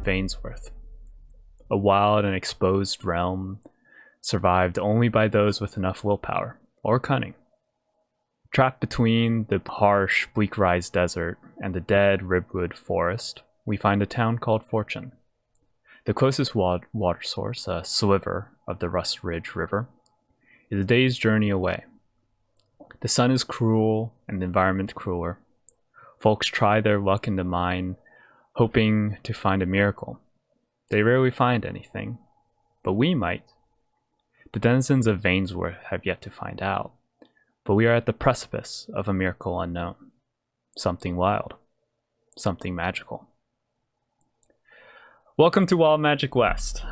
Vainsworth, a wild and exposed realm survived only by those with enough willpower or cunning. Trapped between the harsh, bleak rise desert and the dead ribwood forest, we find a town called Fortune. The closest water source, a sliver of the Rust Ridge River, is a day's journey away. The sun is cruel and the environment crueler. Folks try their luck in the mine, hoping to find a miracle. They rarely find anything, but we might. The denizens of Vainsworth have yet to find out, but we are at the precipice of a miracle unknown. Something wild. Something magical. Welcome to Wild Magic West.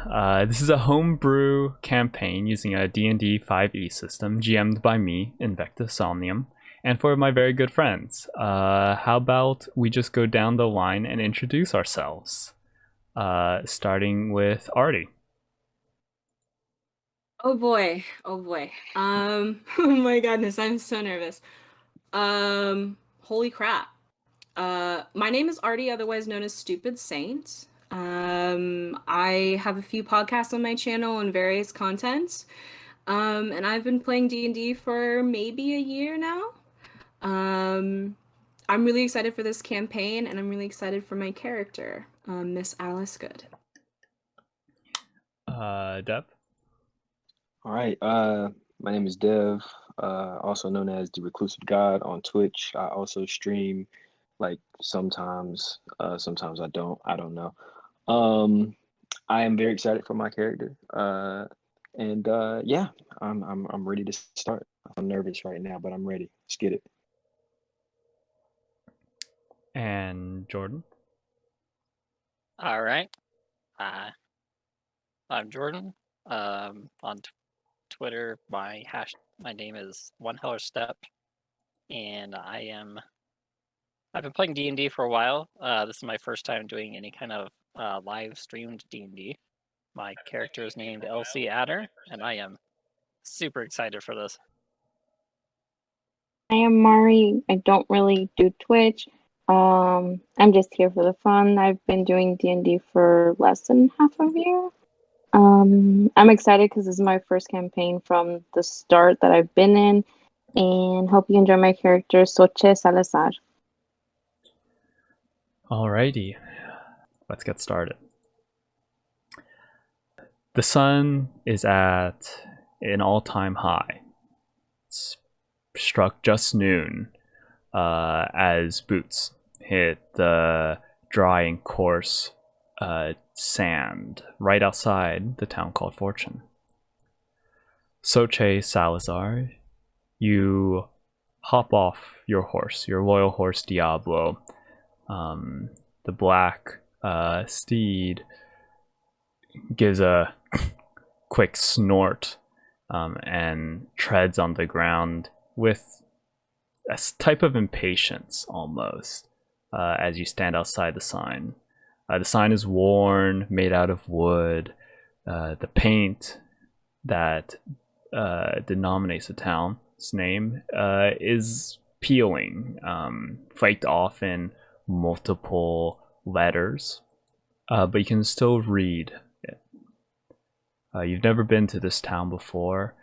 This is a homebrew campaign using a D&D 5e system, GM'd by me, Invectus Omnium, and four of my very good friends. How about we just go down the line and introduce ourselves? Starting with Artie. Oh boy. Oh my goodness, I'm so nervous. Holy crap. My name is Artie, otherwise known as Stupid Saint. I have a few podcasts on my channel and various contents. And I've been playing D&D for maybe a year now. I'm really excited for this campaign, and I'm really excited for my character, Miss Alice Good. Dev. All right. My name is Dev, also known as the Reclusive God on Twitch. I also stream, like sometimes I don't. I don't know. I am very excited for my character. And yeah, I'm ready to start. I'm nervous right now, but I'm ready. Let's get it. And Jordan. All right. I'm Jordan. On Twitter, my name is One Heller Step, and I've been playing D&D for a while. This is my first time doing any kind of live streamed D&D. My character is named Elsie Adder, and I am super excited for this. I am Mari. I don't really do Twitch. I'm just here for the fun. I've been doing D&D for less than half a year. I'm excited because this is my first campaign from the start that I've been in, and hope you enjoy my character, Soche Salazar. Alrighty, let's get started. The sun is at an all-time high. It's struck just noon as boots hit the dry and coarse sand right outside the town called Fortune. Soche Salazar, you hop off your horse, your royal horse Diablo. The black steed gives a quick snort and treads on the ground with a type of impatience almost as you stand outside the sign. The sign is worn, made out of wood. The paint that denominates the town's name is peeling, flaked off in multiple letters, but you can still read it. You've never been to this town before.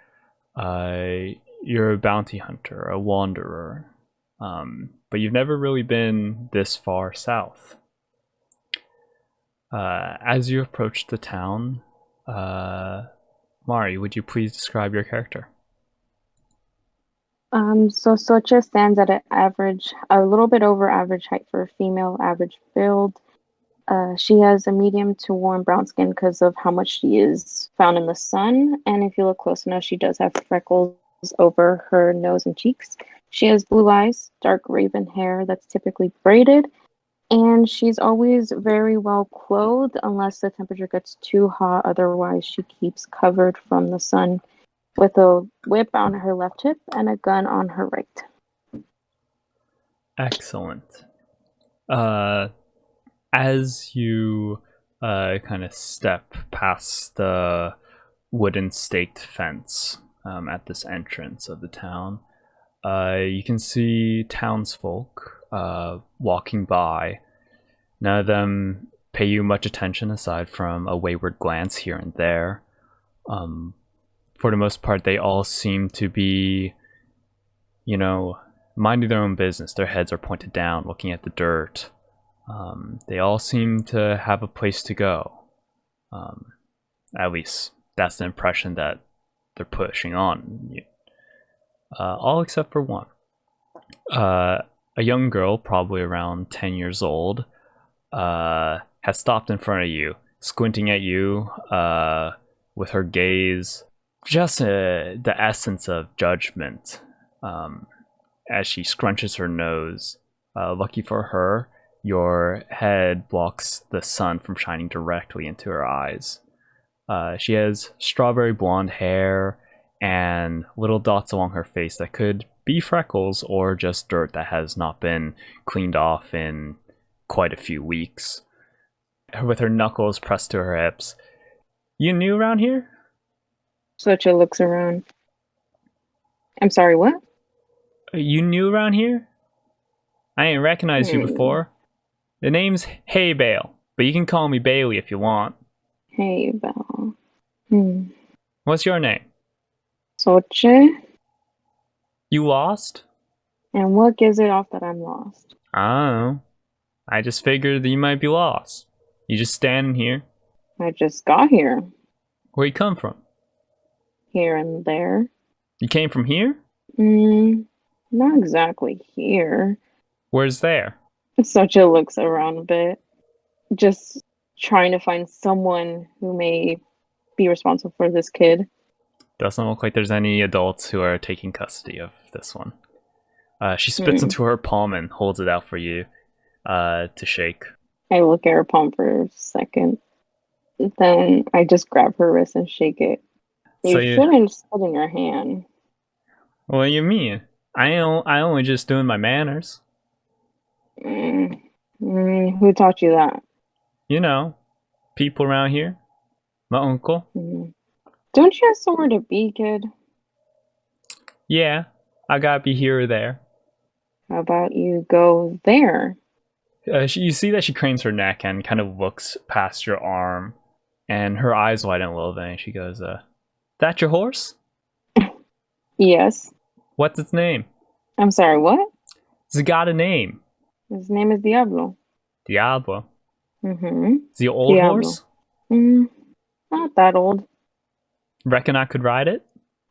You're a bounty hunter, a wanderer, but you've never really been this far south. As you approach the town, Mari, would you please describe your character? So Socha stands at a little bit over average height for a female, average build. She has a medium to warm brown skin because of how much she is found in the sun. And if you look close enough, she does have freckles over her nose and cheeks. She has blue eyes, dark raven hair that's typically braided, and she's always very well clothed unless the temperature gets too hot. Otherwise, she keeps covered from the sun with a whip on her left hip and a gun on her right. Excellent. As you kind of step past the wooden staked fence at this entrance of the town, you can see townsfolk walking by. None of them pay you much attention aside from a wayward glance here and there. For the most part, they all seem to be, minding their own business. Their heads are pointed down, looking at the dirt. They all seem to have a place to go. At least that's the impression that they're pushing on. All except for one. A young girl, probably around 10 years old, has stopped in front of you, squinting at you with her gaze, just the essence of judgment, as she scrunches her nose. Lucky for her, your head blocks the sun from shining directly into her eyes. She has strawberry blonde hair and little dots along her face that could be freckles or just dirt that has not been cleaned off in quite a few weeks. With her knuckles pressed to her hips. You new around here? Socha looks around. I'm sorry, what? You new around here? I ain't recognized you before. The name's Hey Bale, but you can call me Bailey if you want. Hey, Belle. What's your name? Soche? You lost? And what gives it off that I'm lost? I don't know. I just figured that you might be lost. You just standing here. I just got here. Where you come from? Here and there. You came from here? Not exactly here. Where's there? Socha looks around a bit. Just trying to find someone who may be responsible for this kid. Doesn't look like there's any adults who are taking custody of this one. She spits into her palm and holds it out for you to shake. I look at her palm for a second. Then I just grab her wrist and shake it. You shouldn't spit in your hand. What do you mean? I only just doing my manners. Who taught you that? People around here. My uncle. Don't you have somewhere to be, kid? Yeah, I gotta be here or there. How about you go there? You see that she cranes her neck and kind of looks past your arm, and her eyes widen a little bit, and she goes, that your horse? Yes. What's its name? I'm sorry, what? It's got a name. His name is Diablo. Diablo? Mm-hmm. Is he an old horse? Not that old. Reckon I could ride it?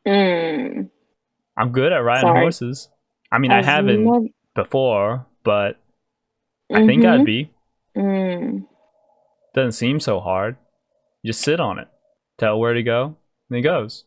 I'm good at riding horses. I mean, I haven't before, but I think I'd be. Doesn't seem so hard. You just sit on it, tell where to go, and it goes.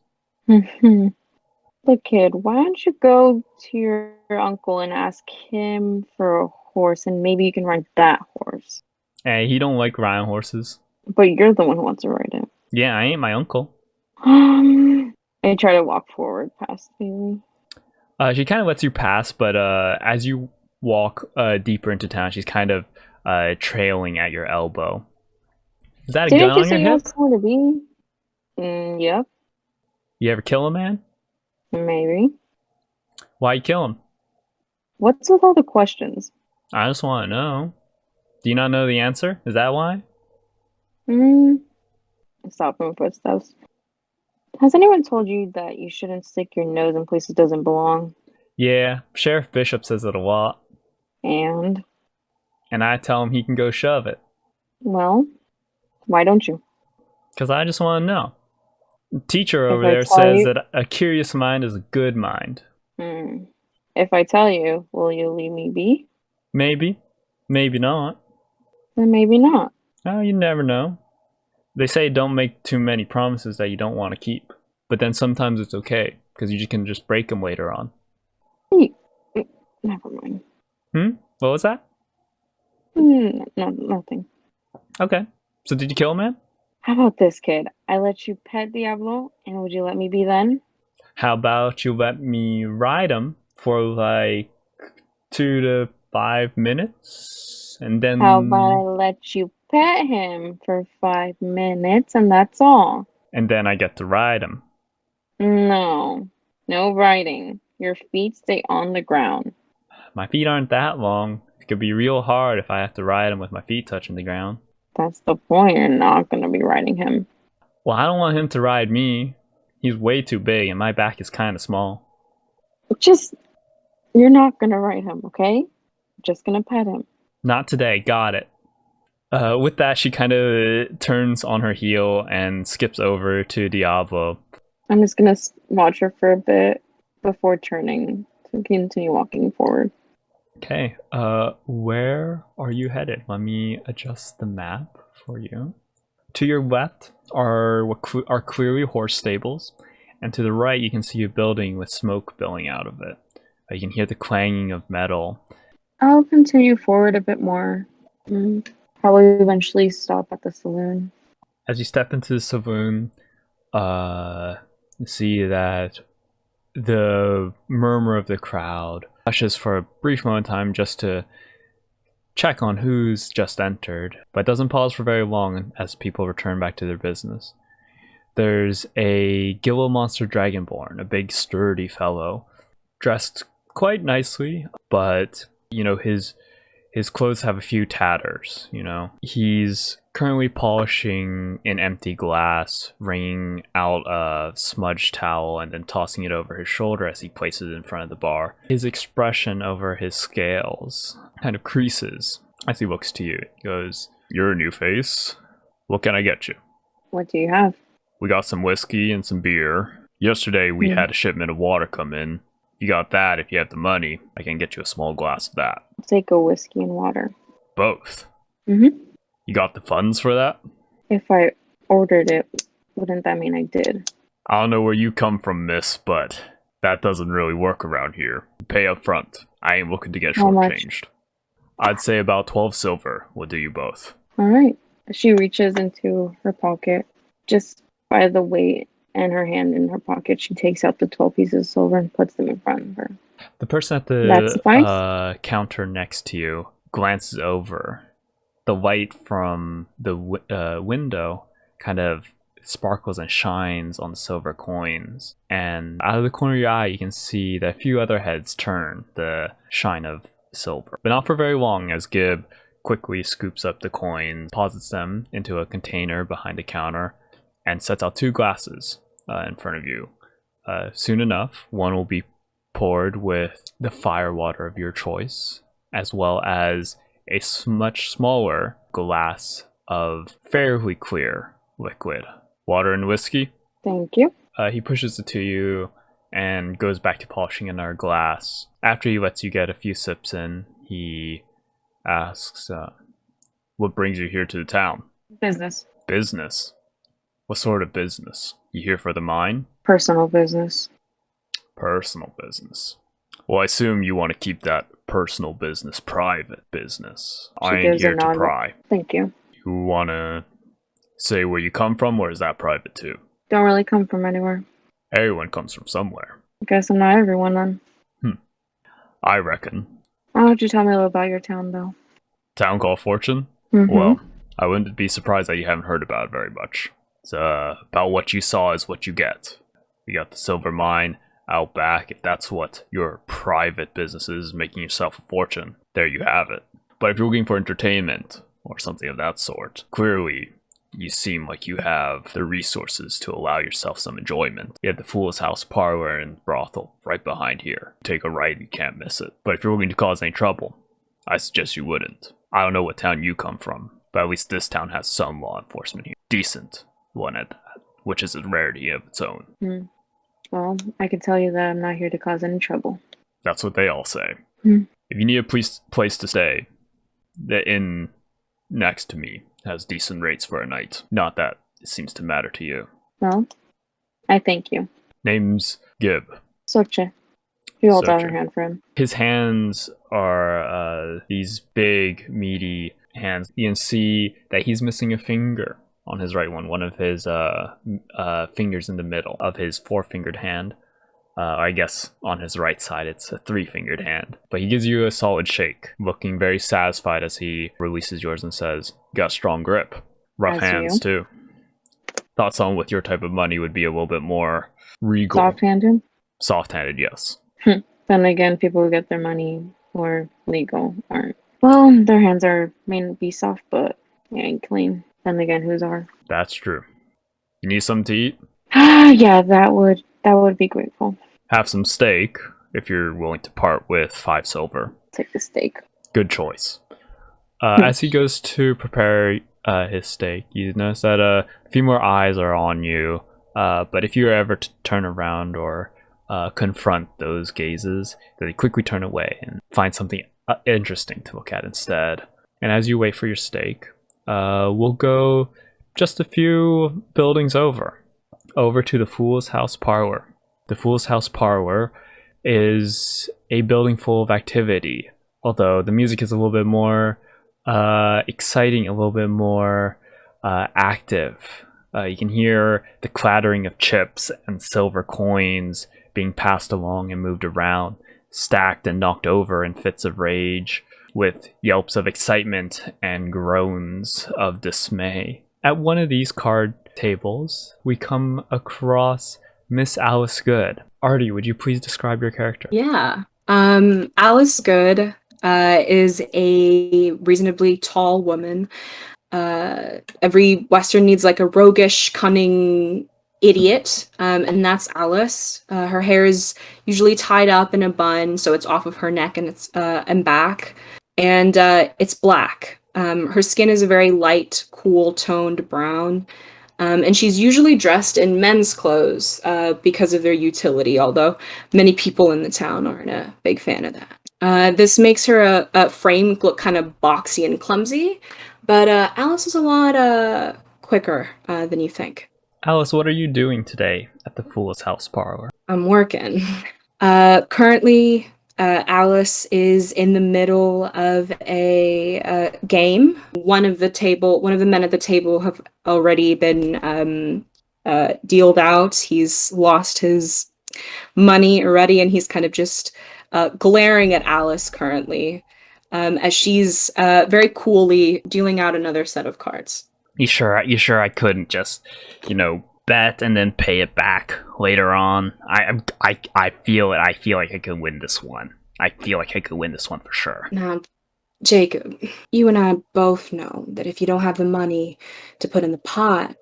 Look, kid, why don't you go to your uncle and ask him for a horse, and maybe you can ride that horse. Hey, he don't like riding horses. But you're the one who wants to ride it. Yeah, I ain't my uncle. I try to walk forward past Bailey. She kind of lets you pass, but as you walk deeper into town, she's kind of trailing at your elbow. Is that a gun on your hip? Somewhere to be? Yep. You ever kill a man? Maybe. Why you kill him? What's with all the questions? I just want to know. Do you not know the answer? Is that why? Stop moving footsteps. Has anyone told you that you shouldn't stick your nose in places it doesn't belong? Yeah, Sheriff Bishop says it a lot. And I tell him he can go shove it. Well, why don't you? Because I just want to know. The teacher over there says that a curious mind is a good mind. If I tell you, will you leave me be? Maybe. Maybe not. Then maybe not. Oh, you never know. They say don't make too many promises that you don't want to keep. But then sometimes it's okay, because you can just break them later on. Never mind. What was that? Nothing. Okay. So did you kill a man? How about this, kid? I let you pet Diablo, and would you let me be then? How about you let me ride him for like 2 to 5 minutes, and then... How about I let you pet him for 5 minutes, and that's all? And then I get to ride him. No riding. Your feet stay on the ground. My feet aren't that long. It could be real hard if I have to ride him with my feet touching the ground. That's the point. You're not gonna be riding him. Well, I don't want him to ride me. He's way too big, and my back is kind of small. You're not gonna ride him, okay? Just gonna pet him. Not today, got it. With that, she kind of turns on her heel and skips over to Diablo. I'm just gonna watch her for a bit before turning to continue walking forward. Okay, where are you headed? Let me adjust the map for you. To your left are what are clearly horse stables, and to the right you can see a building with smoke billowing out of it. You can hear the clanging of metal. I'll continue forward a bit more. Probably eventually stop at the saloon. As you step into the saloon, you see that the murmur of the crowd hushes for a brief moment in time just to check on who's just entered, but doesn't pause for very long as people return back to their business. There's a Gillo monster dragonborn, a big sturdy fellow, dressed quite nicely, but his clothes have a few tatters, He's currently polishing an empty glass, wringing out a smudged towel and then tossing it over his shoulder as he places it in front of the bar. His expression over his scales kind of creases as he looks to you. He goes, "You're a new face. What can I get you?" What do you have? "We got some whiskey and some beer. Yesterday we had a shipment of water come in. If you got that, if you have the money, I can get you a small glass of that." I'll take a whiskey and water. "Both?" Mm-hmm. "You got the funds for that?" If I ordered it, wouldn't that mean I did? "I don't know where you come from, miss, but that doesn't really work around here. Pay up front. I ain't looking to get How much? shortchanged." "I'd say about 12 silver will do you both." Alright. She reaches into her pocket. Just by the weight and her hand in her pocket, she takes out the 12 pieces of silver and puts them in front of her. The person at That suffice? the counter next to you glances over. The light from the window kind of sparkles and shines on the silver coins, and out of the corner of your eye you can see that a few other heads turn the shine of silver, but not for very long, as Gib quickly scoops up the coins, deposits them into a container behind the counter, and sets out 2 glasses in front of you. Soon enough, one will be poured with the fire water of your choice, as well as a much smaller glass of fairly clear liquid. "Water and whiskey?" Thank you. He pushes it to you and goes back to polishing another glass. After he lets you get a few sips in, he asks, "What brings you here to the town?" Business. "Business? What sort of business? You here for the mine?" Personal business. "Personal business. Well, I assume you want to keep that personal business private business. I ain't gives a here to nod. pry. Thank you. You want to say where you come from, or is that private too?" Don't really come from anywhere. "Everyone comes from somewhere." Guess I'm not everyone then. "I reckon." Why don't you tell me a little about your town, though? "Town called Fortune?" Mm-hmm. Well, I wouldn't be surprised that you haven't heard about it very much. It's about what you saw is what you get. You got the silver mine out back. If that's what your private business is, making yourself a fortune, there you have it. But if you're looking for entertainment or something of that sort, clearly you seem like you have the resources to allow yourself some enjoyment. You have the Fool's House Parlor and brothel right behind here. Take a right, you can't miss it. But if you're looking to cause any trouble, I suggest you wouldn't. I don't know what town you come from, but at least this town has some law enforcement here. Decent one at that, which is a rarity of its own. Well, I can tell you that I'm not here to cause any trouble. That's what they all say. Hmm. If you need a place to stay, the inn next to me has decent rates for a night. Not that it seems to matter to you. Well, I thank you. Name's Gib. Soche. She holds out her Soche. hand for him. His hands are these big, meaty hands. You can see that he's missing a finger on his right one. One of his fingers in the middle of his 4-fingered hand. I guess on his right side it's a 3-fingered hand. But he gives you a solid shake, looking very satisfied as he releases yours and says, "Got a strong grip. Rough As hands, you. too. Thought someone with your type of money would be a little bit more regal." Soft-handed? Soft-handed, yes. Then again, people who get their money or legal aren't. Well, their hands are may be soft, but Yeah, and clean. Then again, who's our? That's true. You need something to eat? Yeah, that would be grateful. Have some steak if you're willing to part with 5 silver. Take the steak. Good choice. As he goes to prepare his steak, you notice that a few more eyes are on you. But if you were ever to turn around or confront those gazes, they quickly turn away and find something interesting to look at instead. And as you wait for your steak, we'll go just a few buildings over to the Fool's House Parlor. The Fool's House Parlor is a building full of activity, although the music is a little bit more exciting, a little bit more active. You can hear the clattering of chips and silver coins being passed along and moved around, stacked and knocked over in fits of rage, with yelps of excitement and groans of dismay. At one of these card tables, we come across Miss Alice Good. Artie, would you please describe your character? Yeah. Alice Good is a reasonably tall woman. Every Western needs like a roguish, cunning idiot, and that's Alice. Her hair is usually tied up in a bun, so it's off of her neck and it's and back, and it's black. Her skin is a very light, cool toned brown. And she's usually dressed in men's clothes because of their utility, although many people in the town aren't a big fan of that. This makes her a frame look kind of boxy and clumsy, but Alice is a lot quicker than you think. Alice, what are you doing today at the Fool's House Parlor? I'm working. Currently, Alice is in the middle of a game. One of the men at the table have already been dealed out. He's lost his money already, and he's kind of just glaring at Alice currently, as she's very coolly dealing out another set of cards. You sure I couldn't just, bet and then pay it back later on? I feel it. I feel like I could win this one. I feel like I could win this one for sure. Now, Jacob, you and I both know that if you don't have the money to put in the pot,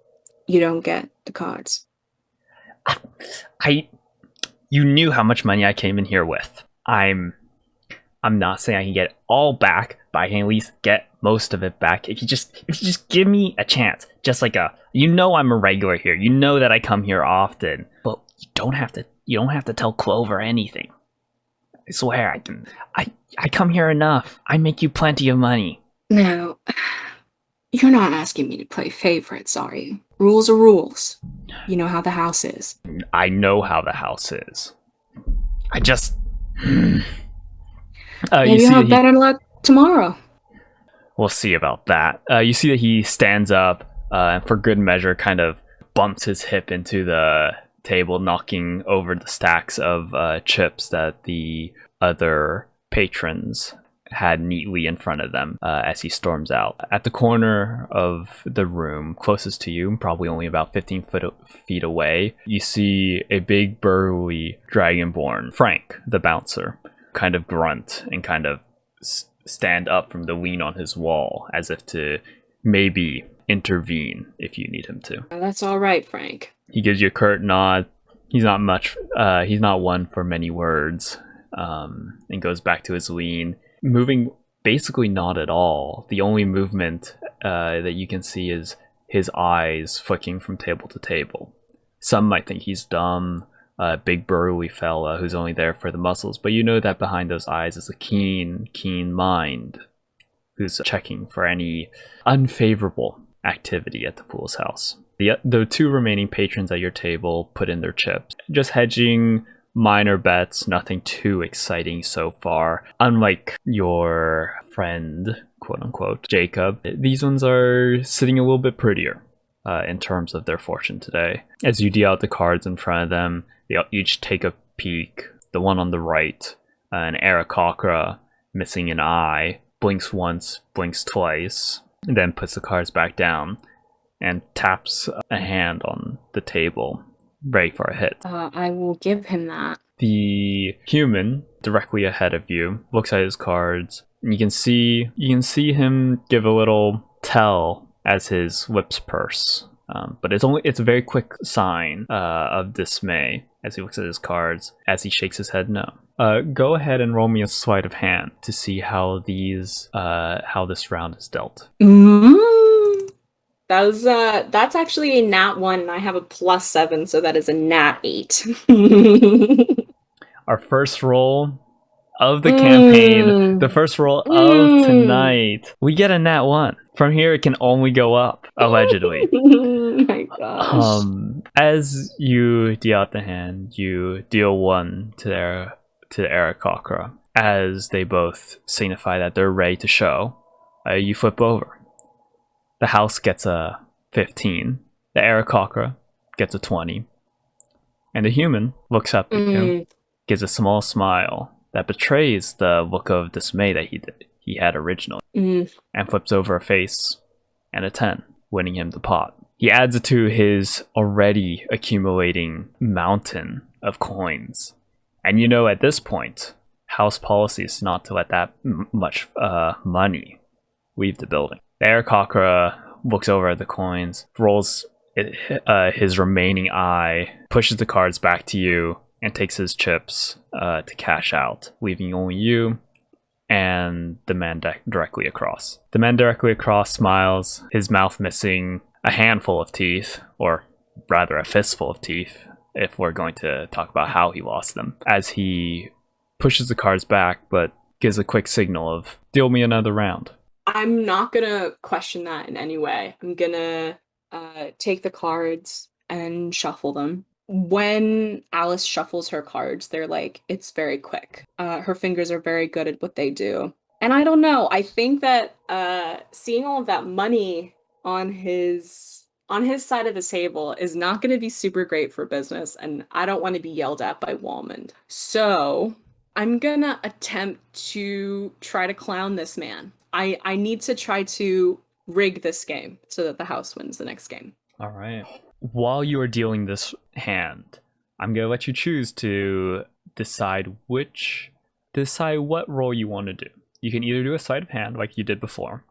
you don't get the cards. You knew how much money I came in here with. I'm not saying I can get it all back, but I can at least get most of it back if you just give me a chance. Just like I'm a regular here. You know that I come here often, but you don't have to tell Clover anything. I swear I come here enough. I make you plenty of money. Now, you're not asking me to play favorites, are you? Rules are rules. You know how the house is. I know how the house is. I just Maybe you'll have better luck tomorrow. We'll see about that. You see that he stands up and for good measure kind of bumps his hip into the table, knocking over the stacks of chips that the other patrons had neatly in front of them as he storms out. At the corner of the room closest to you, probably only about 15 feet away, you see a big burly dragonborn, Frank, the bouncer, kind of grunt and kind of stand up from the lean on his wall as if to maybe intervene if you need him to. That's all right, Frank. He gives you a curt nod. He's not one for many words, and goes back to his lean, moving basically not at all. The only movement that you can see is his eyes flicking from table to table. Some might think he's dumb, big burly fella who's only there for the muscles, but you know that behind those eyes is a keen mind who's checking for any unfavorable activity at the Fool's House. The two remaining patrons at your table put in their chips, just hedging minor bets, nothing too exciting so far. Unlike your friend, quote unquote, Jacob, these ones are sitting a little bit prettier in terms of their fortune today. As you deal out the cards in front of them, they each take a peek. The one on the right, an Aarakocra, missing an eye, blinks once, blinks twice, and then puts the cards back down and taps a hand on the table, ready for a hit. I will give him that. The human directly ahead of you looks at his cards, and you can see him give a little tell as his lips purse. But it's a very quick sign of dismay as he looks at his cards, as he shakes his head no. Go ahead and roll me a sleight of hand to see how this round is dealt. That's actually a nat 1, and I have a +7, so that is a nat 8. Our first roll of the campaign, the first roll of tonight, we get a nat 1. From here, it can only go up, allegedly. Oh my gosh. As you deal out the hand, you deal 1 to Aarakocra. As they both signify that they're ready to show, you flip over. The house gets a 15. The Aarakocra gets a 20. And the human looks up at you, gives a small smile that betrays the look of dismay that he had originally, and flips over a face and a 10, winning him the pot. He adds it to his already accumulating mountain of coins. And you know at this point, house policy is not to let that much money leave the building. The Aarakocra looks over at the coins, rolls his remaining eye, pushes the cards back to you, and takes his chips to cash out, leaving only you and the man directly across. The man directly across smiles, his mouth missing a handful of teeth, or rather a fistful of teeth, if we're going to talk about how he lost them, as he pushes the cards back, but gives a quick signal of, deal me another round. I'm not gonna question that in any way. I'm gonna take the cards and shuffle them. When Alice shuffles her cards, it's very quick. Her fingers are very good at what they do. And I don't know, I think that seeing all of that money on his side of the table is not going to be super great for business, and I don't want to be yelled at by Walmond. So I'm gonna attempt to try to clown this man. I need to try to rig this game so that the house wins the next game. All right. While you are dealing this hand, I'm going to let you choose to decide what role you want to do. You can either do a sleight of hand like you did before,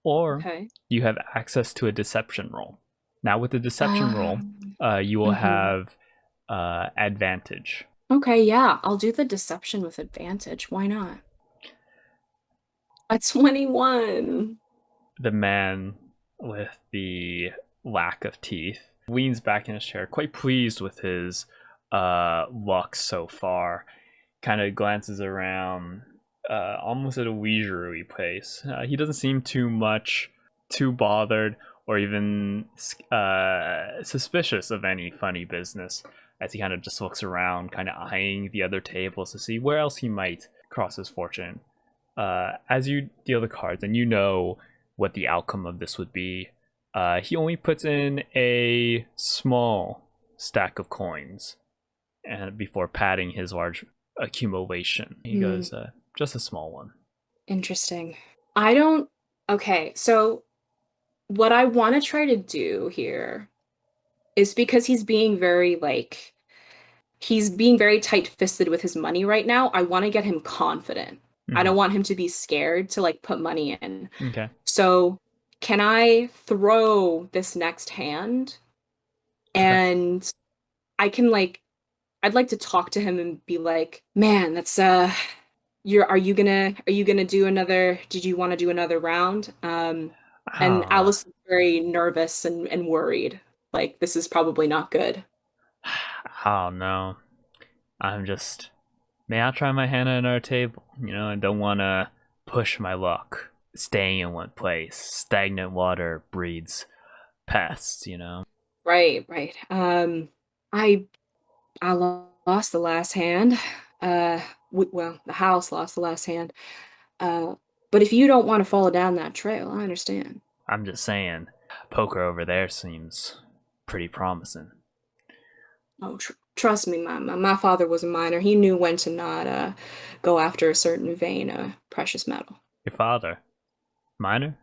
or you have access to a deception roll. Now with the deception roll, you will have advantage. Okay, yeah, I'll do the deception with advantage. Why not? A 21. The man with the lack of teeth leans back in his chair, quite pleased with his luck so far. Kind of glances around, almost at a leisurely pace. He doesn't seem too bothered or even suspicious of any funny business, as he kind of just looks around, kind of eyeing the other tables to see where else he might cross his fortune. As you deal the cards, and you know what the outcome of this would be, he only puts in a small stack of coins, and before padding his large accumulation, he goes, just a small one. Interesting. Okay, so what I want to try to do here is, because he's being very tight-fisted with his money right now, I want to get him confident. I don't want him to be scared to put money in. Okay. So can I throw this next hand? And I can I'd like to talk to him and be like, man, that's are you gonna do another, did you want to do another round? And Alice is very nervous and worried. This is probably not good. Oh no. May I try my hand on our table? I don't want to push my luck. Staying in one place. Stagnant water breeds pests, Right. I lost the last hand. The house lost the last hand. But if you don't want to follow down that trail, I understand. I'm just saying, poker over there seems pretty promising. Oh, trust me, my father was a miner. He knew when to not go after a certain vein of precious metal. Your father? Miner?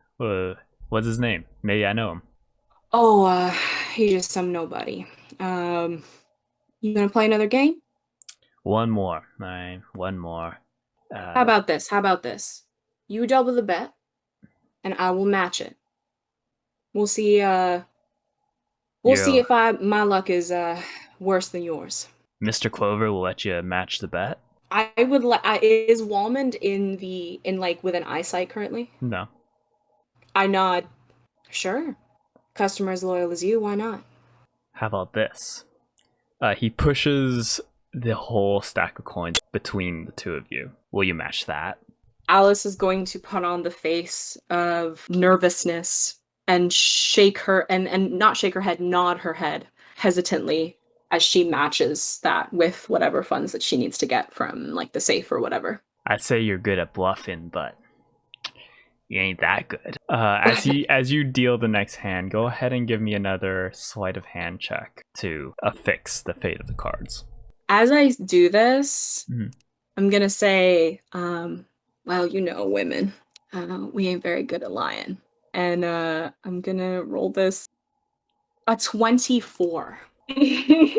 What's his name? Maybe I know him. Oh, he's just some nobody. You gonna play another game? One more. All right, one more. How about this? You double the bet, and I will match it. We'll see. We'll see Yeah. if my luck is worse than yours. Mr. Clover will let you match the bet? I would is Walmond in like within eyesight currently? No. I nod. Sure. Customer as loyal as you, why not? How about this? He pushes the whole stack of coins between the two of you. Will you match that? Alice is going to put on the face of nervousness and shake her and not shake her head, nod her head hesitantly as she matches that with whatever funds that she needs to get from like the safe or whatever. I'd say you're good at bluffing, but you ain't that good. As you deal the next hand, go ahead and give me another sleight of hand check to affix the fate of the cards. As I do this, Mhm. I'm gonna say, well, you know, women, we ain't very good at lying. And I'm gonna roll this a 24.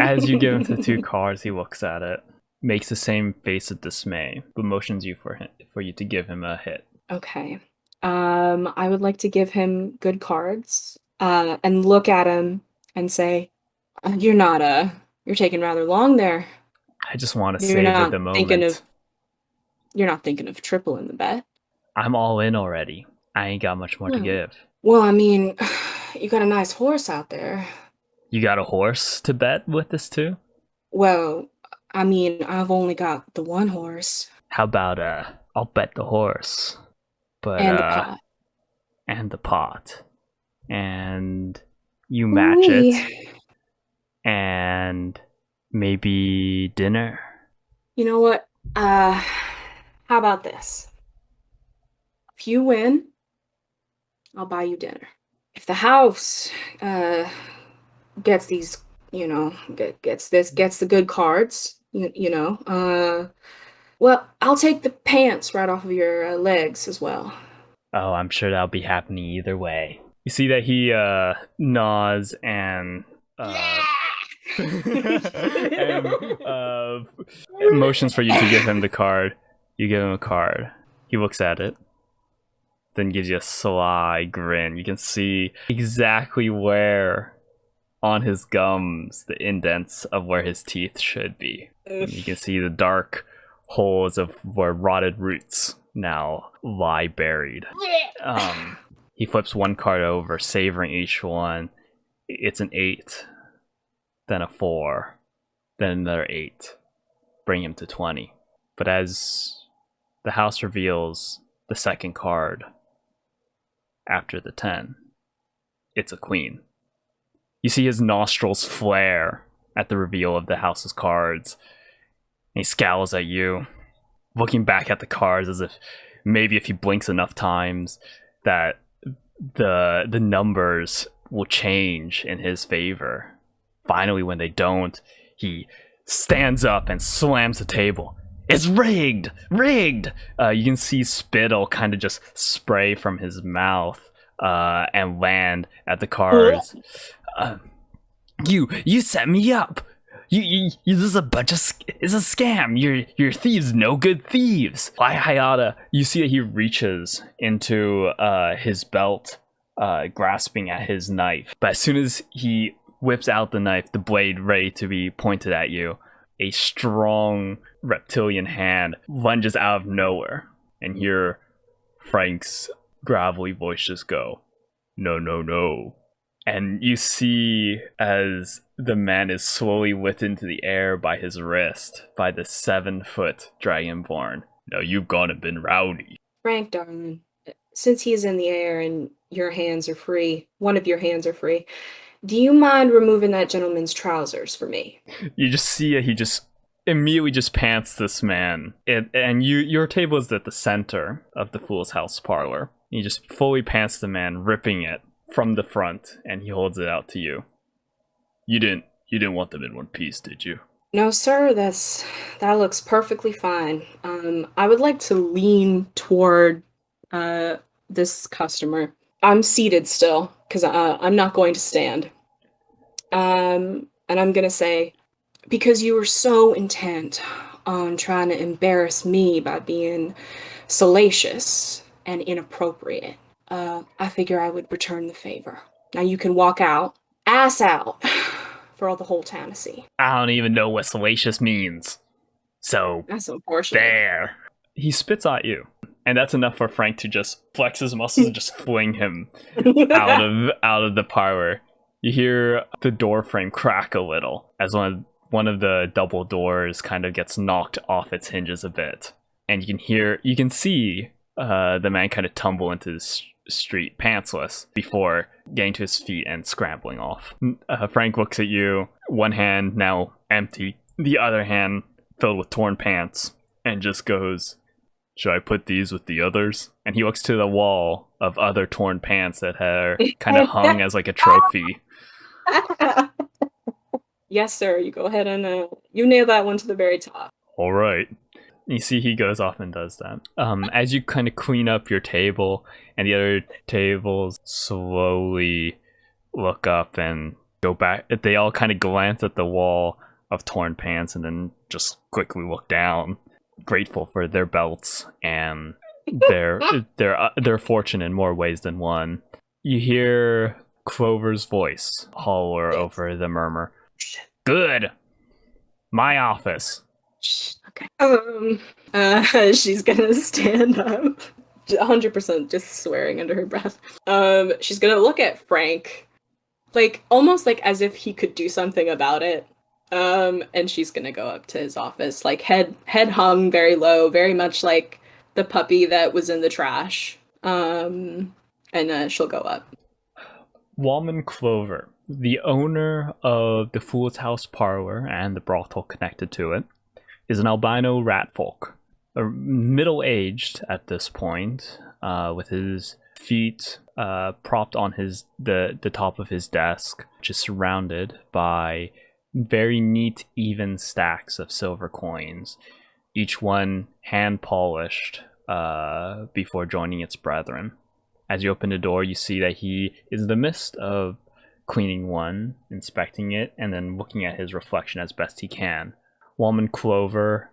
As you give him the two cards, he looks at it, makes the same face of dismay, but motions you for you to give him a hit. Okay. I would like to give him good cards, and look at him and say, you're taking rather long there. I just want to You're savor not the thinking moment. You're not thinking of tripling the bet. I'm all in already. I ain't got much more to Hmm. give. Well, I mean, you got a nice horse out there. You got a horse to bet with this too? Well, I mean, I've only got the one horse. How about I'll bet the horse. But And the pot. And the pot. And you match Ooh-wee. it. And maybe dinner. You know what? How about this? If you win, I'll buy you dinner. If the house gets these, you know, gets the good cards, well, I'll take the pants right off of your legs as well. Oh, I'm sure that'll be happening either way. You see that he nods and and motions for you to give him the card. You give him a card. He looks at it, then gives you a sly grin. You can see exactly where on his gums the indents of where his teeth should be. You can see the dark holes of where rotted roots now lie buried. He flips one card over, savoring each one. It's an 8, then a 4, then another 8. Bring him to 20. But as the house reveals the second card after the 10, it's a queen. You see his nostrils flare at the reveal of the house's cards. And he scowls at you, looking back at the cards as if maybe if he blinks enough times that the numbers will change in his favor. Finally, when they don't, he stands up and slams the table. It's rigged! Rigged! You can see spittle kind of just spray from his mouth and land at the cards. You set me up! You this is a bunch of it's a scam. You're thieves, no good thieves. Why Hayata? You see that he reaches into his belt, grasping at his knife. But as soon as he whips out the knife, the blade ready to be pointed at you, a strong reptilian hand lunges out of nowhere, and hear Frank's gravelly voice just go, "No, no, no." And you see as the man is slowly lifted into the air by his wrist by the 7-foot dragonborn. "No, you've gone and been rowdy." Frank, darling, since he's in the air and your hands are free, one of your hands are free, do you mind removing that gentleman's trousers for me? You just see he just immediately just pants this man. And your table is at the center of the Fool's House parlor. He just fully pants the man, ripping it from the front, and he holds it out to you. You didn't want them in one piece, did you? No, sir, that looks perfectly fine. I would like to lean toward this customer. I'm seated still, because I'm not going to stand. And I'm gonna say, because you were so intent on trying to embarrass me by being salacious and inappropriate, I figure I would return the favor. Now you can walk out, ass out, for all the whole town to see. I don't even know what salacious means. So, That's unfortunate. there. He spits at you. And that's enough for Frank to just flex his muscles and just fling him out of the parlor. You hear the door frame crack a little as one of the double doors kind of gets knocked off its hinges a bit. And you can see the man kind of tumble into the street pantsless before getting to his feet and scrambling off. Frank looks at you, one hand now empty, the other hand filled with torn pants, and just goes, "Should I put these with the others?" And he looks to the wall of other torn pants that are kind of hung as like a trophy. Yes, sir. You go ahead and you nail that one to the very top. All right. You see he goes off and does that. As you kind of clean up your table and the other tables slowly look up and go back, they all kind of glance at the wall of torn pants and then just quickly look down, grateful for their belts and their fortune in more ways than one. You hear Clover's voice holler over the murmur. "Good. My office." Okay. She's gonna stand up, 100% just swearing under her breath. She's gonna look at Frank, like almost like as if he could do something about it. And she's gonna go up to his office, like head hung very low, very much like the puppy that was in the trash. And she'll go up. Wallman Clover, the owner of the Fool's House Parlor and the brothel connected to it, is an albino ratfolk, middle-aged at this point, with his feet propped on the top of his desk, which is surrounded by very neat, even stacks of silver coins, each one hand-polished before joining its brethren. As you open the door, you see that he is in the midst of cleaning one, inspecting it, and then looking at his reflection as best he can. Wallman Clover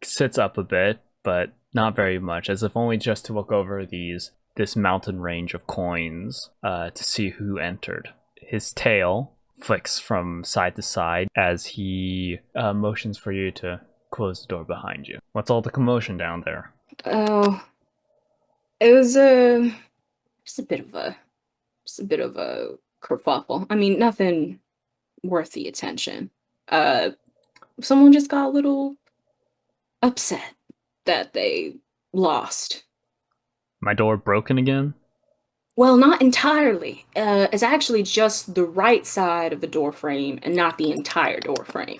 sits up a bit, but not very much, as if only just to look over this mountain range of coins to see who entered. His tail flicks from side to side as he motions for you to close the door behind you. What's all the commotion down there? Oh, it was just a bit of a kerfuffle. I mean, nothing worth the attention. Someone just got a little upset that they lost. My door broken again? Well, not entirely. It's actually just the right side of the door frame and not the entire door frame.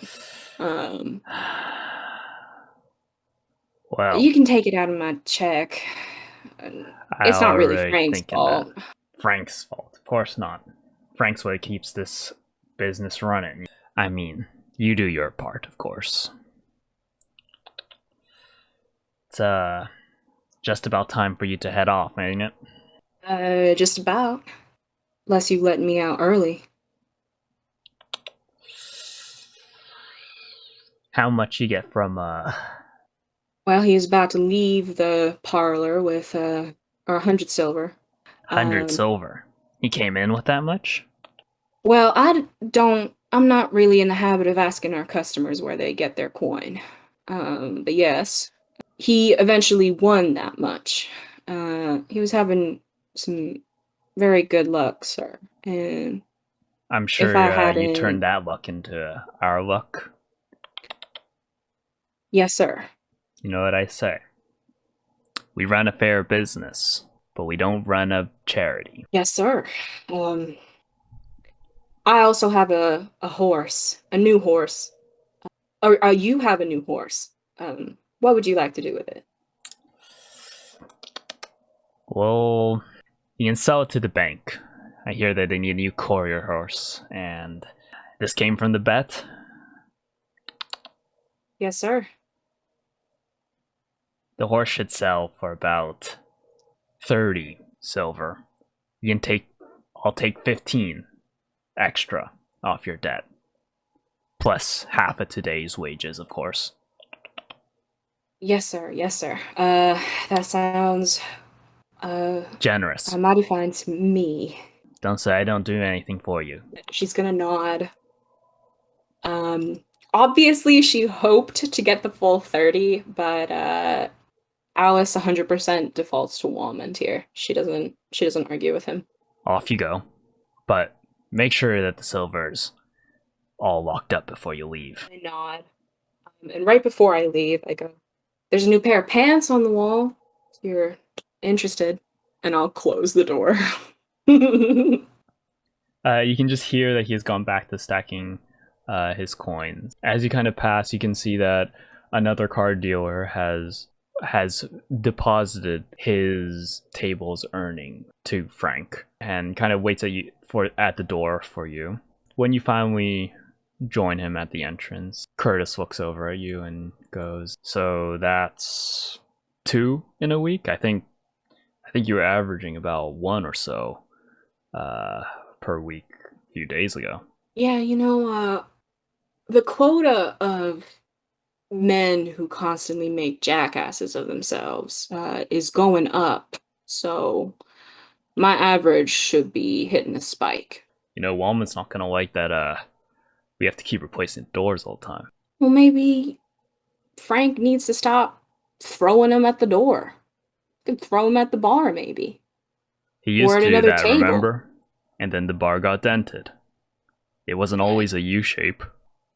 Well, you can take it out of my check. It's not really Frank's fault. Frank's fault? Of course not. Frank's what keeps this business running. I mean, you do your part, of course. It's just about time for you to head off, ain't it? Just about. Unless you let me out early. How much you get from, Well, he was about to leave the parlor with, 100 silver. 100 silver? He came in with that much? Well, I'm not really in the habit of asking our customers where they get their coin. But yes, he eventually won that much. He was having some very good luck, sir. And I'm sure you turned that luck into our luck. Yes, sir. You know what I say? We run a fair business, but we don't run a charity. Yes, sir. I also have a horse, a new horse. Or you have a new horse. What would you like to do with it? Well, you can sell it to the bank. I hear that they need a new courier horse, and this came from the bet? Yes, sir. The horse should sell for about 30 silver. I'll take 15 extra off your debt. Plus half of today's wages, of course. Yes, sir. Yes, sir. That sounds generous. mighty fine to me. Don't say I don't do anything for you. She's gonna nod. Obviously she hoped to get the full 30, but Alice 100% defaults to Walmond here. She doesn't argue with him. Off you go. But make sure that the silver's all locked up before you leave. I nod. And right before I leave, I go, "There's a new pair of pants on the wall. If you're interested." And I'll close the door. You can just hear that he's gone back to stacking his coins. As you kind of pass, you can see that another card dealer has deposited his table's earning to Frank and kind of waits at the door for you. When you finally join him at the entrance, Curtis looks over at you and goes, "So that's 2 in a week? I think you were averaging about 1 or so per week a few days ago." Yeah, the quota of men who constantly make jackasses of themselves is going up. So my average should be hitting a spike. Walmart's not gonna like that we have to keep replacing doors all the time. Well, maybe Frank needs to stop throwing them at the door. You could throw them at the bar, maybe. He used Or at to do another that, table. remember? And then the bar got dented. It wasn't always a U shape.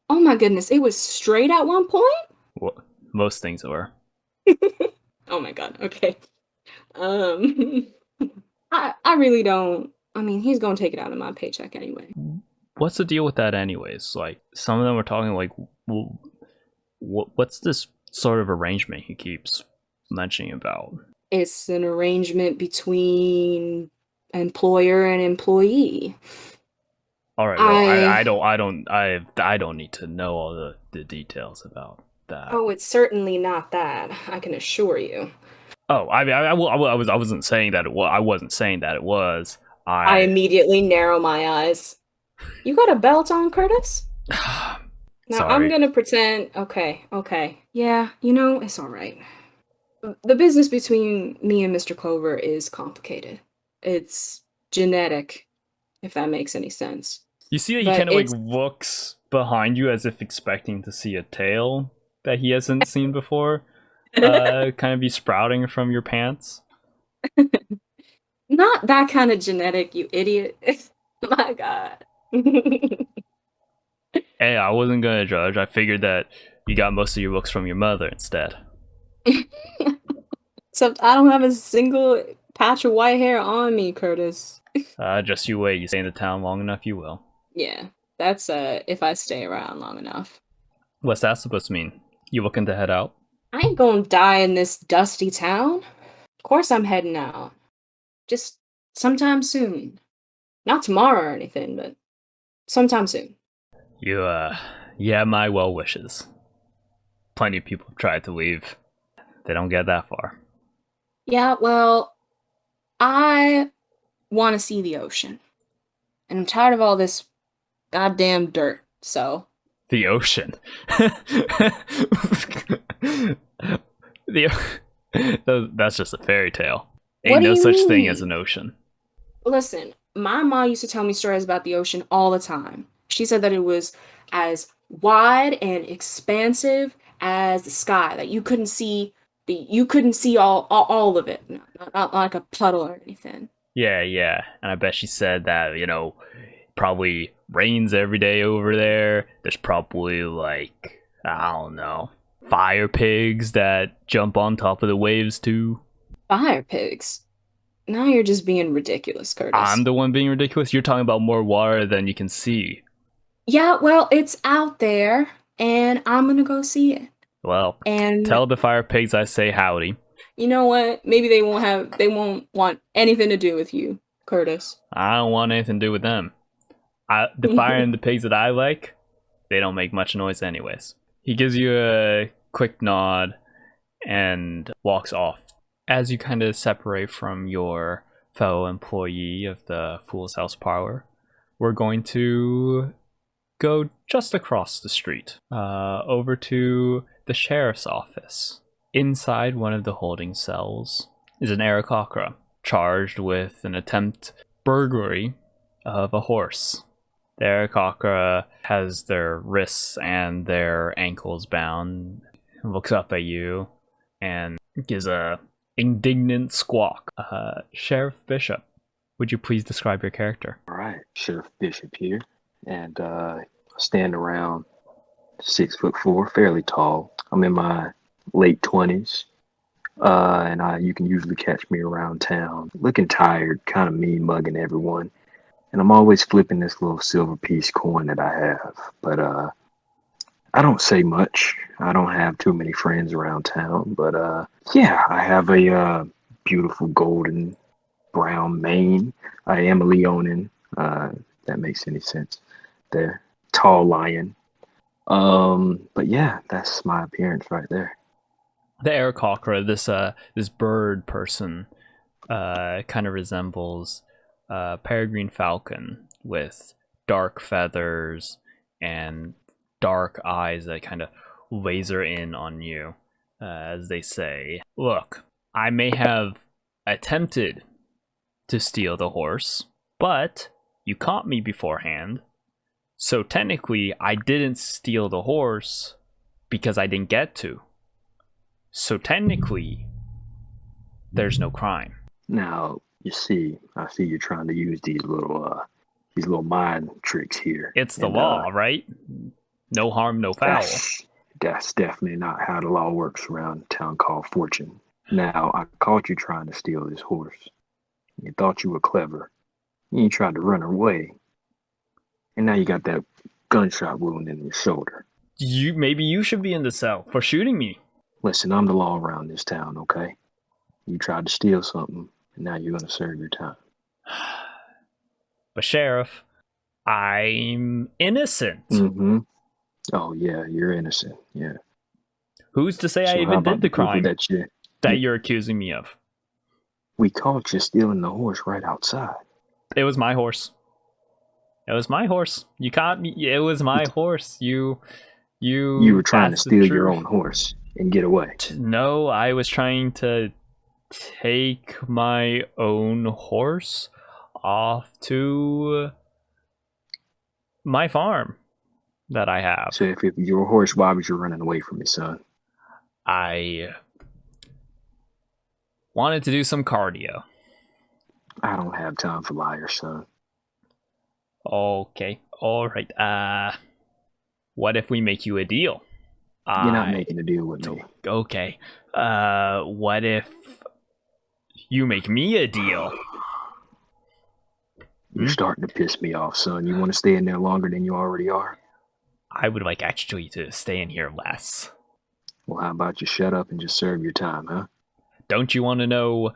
Oh my goodness, it was straight at one point? Well, most things were. Oh my god, okay. I really don't. I mean, he's gonna take it out of my paycheck anyway. What's the deal with that anyways? Like, some of them were talking like, what's this sort of arrangement he keeps mentioning about? It's an arrangement between employer and employee. All right, well, I don't need to know all the details about that. Oh, it's certainly not that. I can assure you. Oh, I mean, I wasn't saying that it was. I wasn't saying that it was. I immediately narrow my eyes. You got a belt on, Curtis? Now Sorry. I'm gonna pretend. Okay. Yeah, it's all right. The business between me and Mr. Clover is complicated. It's genetic, if that makes any sense. You see that he But kind of like it's- looks behind you as if expecting to see a tail that he hasn't seen before, kind of be sprouting from your pants. Not that kind of genetic, you idiot. My God. Hey, I wasn't gonna judge. I figured that you got most of your looks from your mother instead. Except I don't have a single patch of white hair on me, Curtis. Just you wait. You stay in the town long enough, you will. Yeah, that's if I stay around long enough. What's that supposed to mean? You looking to head out? I ain't gonna die in this dusty town. Of course I'm heading out. Just sometime soon. Not tomorrow or anything, but sometime soon. You have my well wishes. Plenty of people have tried to leave. They don't get that far. Yeah, well, I want to see the ocean. And I'm tired of all this goddamn dirt, so... The ocean. That's just a fairy tale. What Ain't do no you such thing mean? as an ocean. Listen, my mom used to tell me stories about the ocean all the time. She said that it was as wide and expansive as the sky, that you couldn't see all of it, not like a puddle or anything. Yeah. And I bet she said that, probably rains every day over there. There's probably like, I don't know, fire pigs that jump on top of the waves too. Fire pigs. Now you're just being ridiculous, Curtis. I'm the one being ridiculous? You're talking about more water than you can see. Yeah, well, it's out there, and I'm gonna go see it. Well, And tell the fire pigs I say howdy. you know what? Maybe they won't want anything to do with you, Curtis. I don't want anything to do with them. The fire and the pigs that I like, they don't make much noise anyways. He gives you a quick nod and walks off. As you kind of separate from your fellow employee of the Fool's House Parlor, we're going to go just across the street, over to the sheriff's office. Inside one of the holding cells is an Aarakocra charged with an attempt burglary of a horse. The Aarakocra has their wrists and their ankles bound, looks up at you, and gives a indignant squawk. Sheriff Bishop, would you please describe your character? All right, Sheriff Bishop here, and stand around 6'4", fairly tall. I'm in my late 20s, and you can usually catch me around town, looking tired, kind of mean mugging everyone. And I'm always flipping this little silver piece coin that I have. But I don't say much. I don't have too many friends around town. But yeah, I have a beautiful golden brown mane. I am a Leonin. That makes any sense there. Tall lion. But yeah, that's my appearance right there. The Aarakocra, this bird person, kind of resembles a peregrine falcon with dark feathers and dark eyes that kind of laser in on you, as they say, "Look, I may have attempted to steal the horse, but you caught me beforehand. So technically, I didn't steal the horse because I didn't get to. So technically, there's no crime." Now, I see you're trying to use these little mind tricks here. It's the law, right? No harm, no foul. That's definitely not how the law works around a town called Fortune. Now, I caught you trying to steal this horse. You thought you were clever. You tried to run away. And now you got that gunshot wound in your shoulder. Maybe you should be in the cell for shooting me. Listen, I'm the law around this town, okay? You tried to steal something, and now you're going to serve your time. But Sheriff, I'm innocent. Mm-hmm. Oh, yeah, you're innocent, yeah. Who's to say So I how even about did the the people crime that you're accusing me of? We caught you stealing the horse right outside. It was my horse. It was my horse. You caught me. It was my horse. You were trying to that's the steal your truth. own horse and get away. No, I was trying to take my own horse off to my farm that I have. So if it was your horse, why was you running away from me, son? I wanted to do some cardio. I don't have time for liars, son. Okay. All right. What if we make you a deal? You're not making a deal with me. Okay. What if you make me a deal? You're starting to piss me off, son. You want to stay in there longer than you already are? I would like actually to stay in here less. Well, how about you shut up and just serve your time, huh? Don't you want to know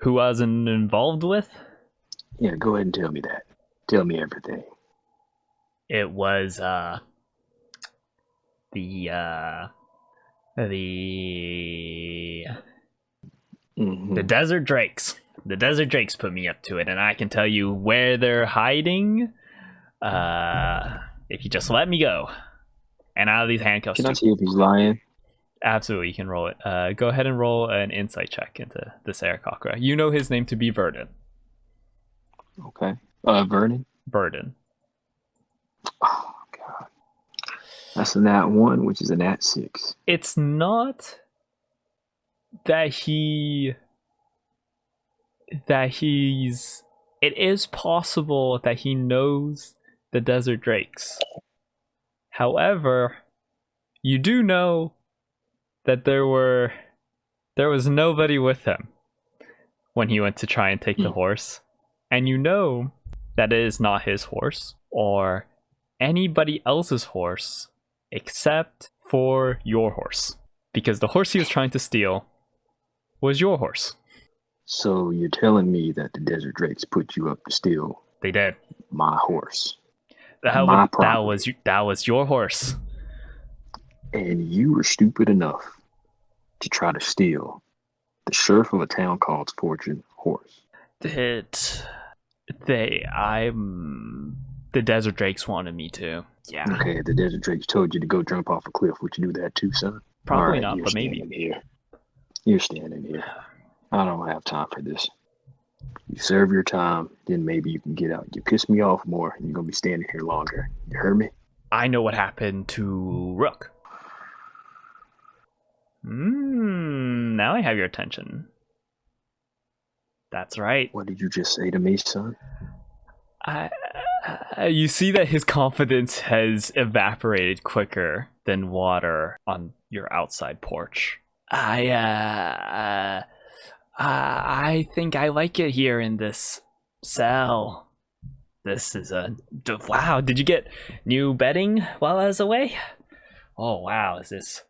who I was involved with? Yeah, go ahead and tell me that. Tell me everything. It was, the Desert Drakes. The Desert Drakes put me up to it, and I can tell you where they're hiding. If you just let me go. And out of these handcuffs. Can I see if he's lying? Absolutely, you can roll it. Go ahead and roll an insight check into this Aarakocra. You know his name to be Verdon. Okay. Vernon? Verdon. Oh, God. That's a nat 1, which is a nat 6. It's not that he's... It is possible that he knows the Desert Drakes. However, you do know that there was nobody with him when he went to try and take the horse. And you know that it is not his horse or anybody else's horse except for your horse. Because the horse he was trying to steal was your horse. So you're telling me that the Desert Drakes put you up to steal? They did. My horse. That was your horse. And you were stupid enough to try to steal the sheriff of a town called Fortune horse. The Desert Drakes wanted me to. Yeah. Okay, if the Desert Drakes told you to go jump off a cliff, would you do that too, son? Probably not, but maybe. Here. You're standing here. I don't have time for this. You serve your time, then maybe you can get out. You piss me off more, and you're gonna be standing here longer. You heard me? I know what happened to Rook. Now I have your attention. That's right. What did you just say to me, son? You see that his confidence has evaporated quicker than water on your outside porch. I think I like it here in this cell. This is wow. Did you get new bedding while I was away? Oh wow, this is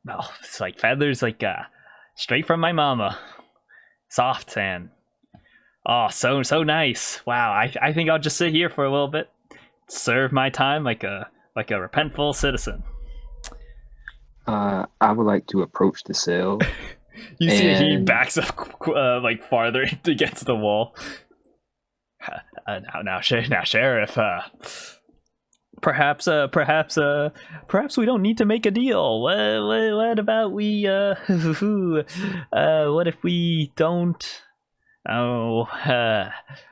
well, it's like feathers, like straight from my mama. Soft and oh, so nice. Wow, I think I'll just sit here for a little bit, serve my time like a repentful citizen. I would like to approach the cell. You see he backs up like farther against the wall. Now, Sheriff. Perhaps we don't need to make a deal. What about we? What if we don't? Oh,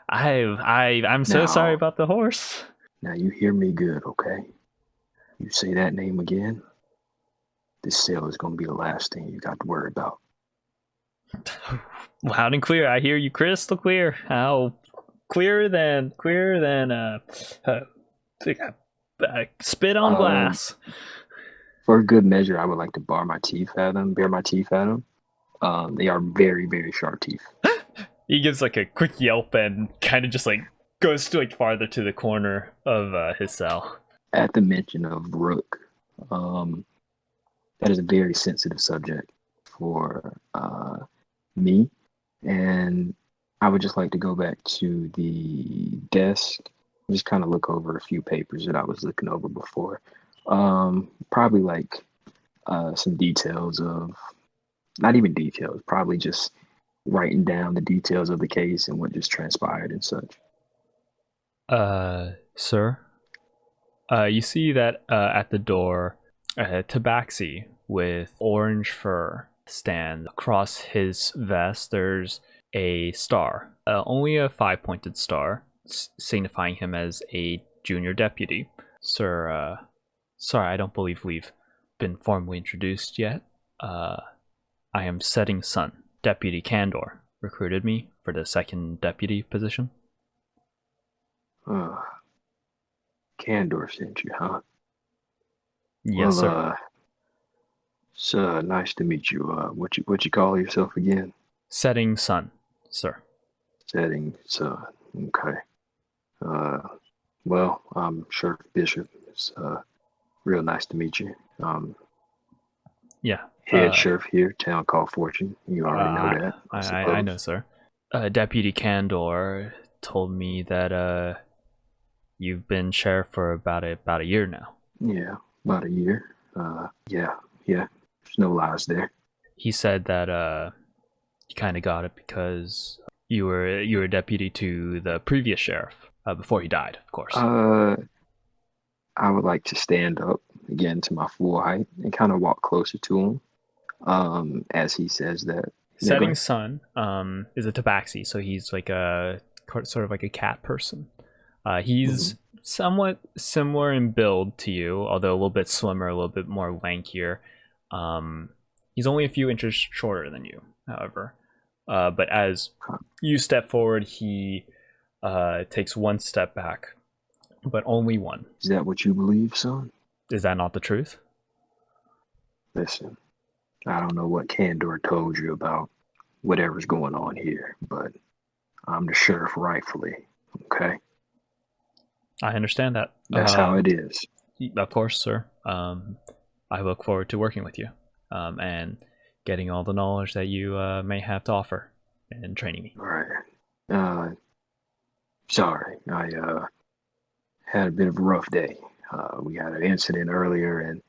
I'm so sorry about the horse. Now you hear me good, okay? You say that name again, this sale is gonna be the last thing you got to worry about. Loud and clear. I hear you crystal clear. How clearer than spit on glass. For a good measure, I would like to bare my teeth at them. They are very, very sharp teeth. He gives like a quick yelp and kind of just like goes to like farther to the corner of his cell. At the mention of Rook, that is a very sensitive subject for me, and I would just like to go back to the desk, just kind of look over a few papers that I was looking over before. Probably like some details of, not even details, probably just writing down the details of the case and what just transpired and such. Sir? You see that at the door, Tabaxi with orange fur stands. Across his vest, there's a star, only a 5-pointed star, signifying him as a junior deputy. Sir, sorry, I don't believe we've been formally introduced yet. I am Setting Sun. Deputy Candor recruited me for the 2nd deputy position. Candor sent you, huh? Yes, sir. So nice to meet you. What you call yourself again? Setting Sun, sir. Setting Sun. Okay. Well, I'm Sheriff Bishop. It's real nice to meet you. Yeah. Head sheriff here, town called Fortune. You already know that. I know, sir. Deputy Candor told me that you've been sheriff for about a year now. Yeah, about a year. Yeah. There's no lies there. He said that you kind of got it because you were deputy to the previous sheriff before he died, of course. I would like to stand up again to my full height and kind of walk closer to him. As he says that. Setting Sun is a tabaxi, so he's like a sort of like a cat person. He's somewhat similar in build to you, although a little bit slimmer, a little bit more lankier. He's only a few inches shorter than you, however. But as you step forward, he takes one step back, but only one. Is that what you believe, son? Is that not the truth? Listen, I don't know what Candor told you about whatever's going on here, but I'm the sheriff rightfully, okay? I understand that. That's how it is. Of course, sir. I look forward to working with you and getting all the knowledge that you may have to offer and training me. All right. Sorry, I had a bit of a rough day. We had an incident earlier, and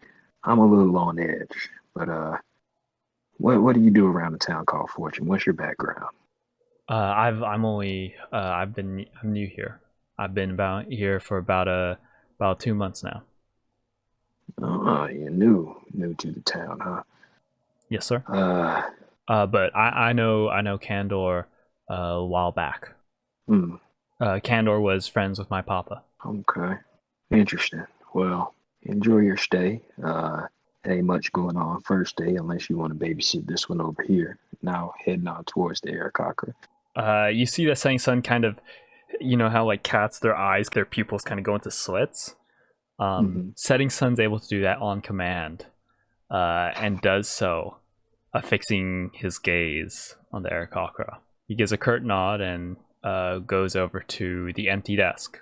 I'm a little on edge. But what do you do around the town called Fortune? What's your background? I'm new here. I've been here for about 2 months now. Oh, you're new to the town, huh? Yes, sir. But I know Candor a while back. Hmm. Candor was friends with my papa. Okay. Interesting. Well, enjoy your stay. Ain't much going on first day unless you want to babysit this one over here. Now heading on towards the Aarakocra. You see that Setting Sun kind of, you know how like cats, their eyes, their pupils kind of go into slits. Setting Sun's able to do that on command, and does so, fixing his gaze on the Aarakocra. He gives a curt nod and goes over to the empty desk,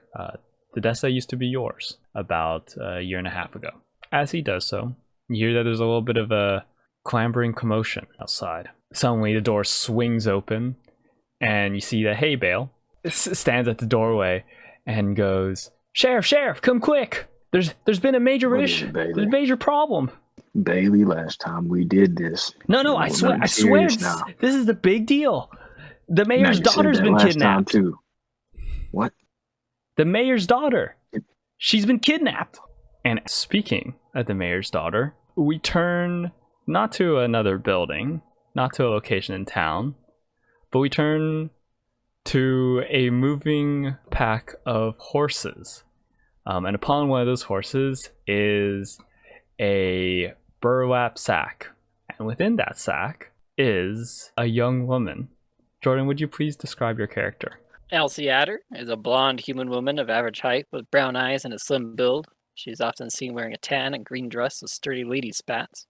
the desk that used to be yours about a year and a half ago. As he does so, you hear that there's a little bit of a clambering commotion outside. Suddenly, the door swings open, and you see that Hay Bale stands at the doorway and goes, Sheriff, come quick! There's been a major issue. There's a major problem. Bailey, last time we did this. No, I swear, this is the big deal. The mayor's daughter's been kidnapped. Too. What? The mayor's daughter. She's been kidnapped. And speaking of the mayor's daughter, we turn not to another building, not to a location in town, but we turn to a moving pack of horses. And upon one of those horses is a burlap sack. And within that sack is a young woman. Jordan, would you please describe your character? Elsie Adder is a blonde human woman of average height with brown eyes and a slim build. She's often seen wearing a tan and green dress with sturdy lady spats.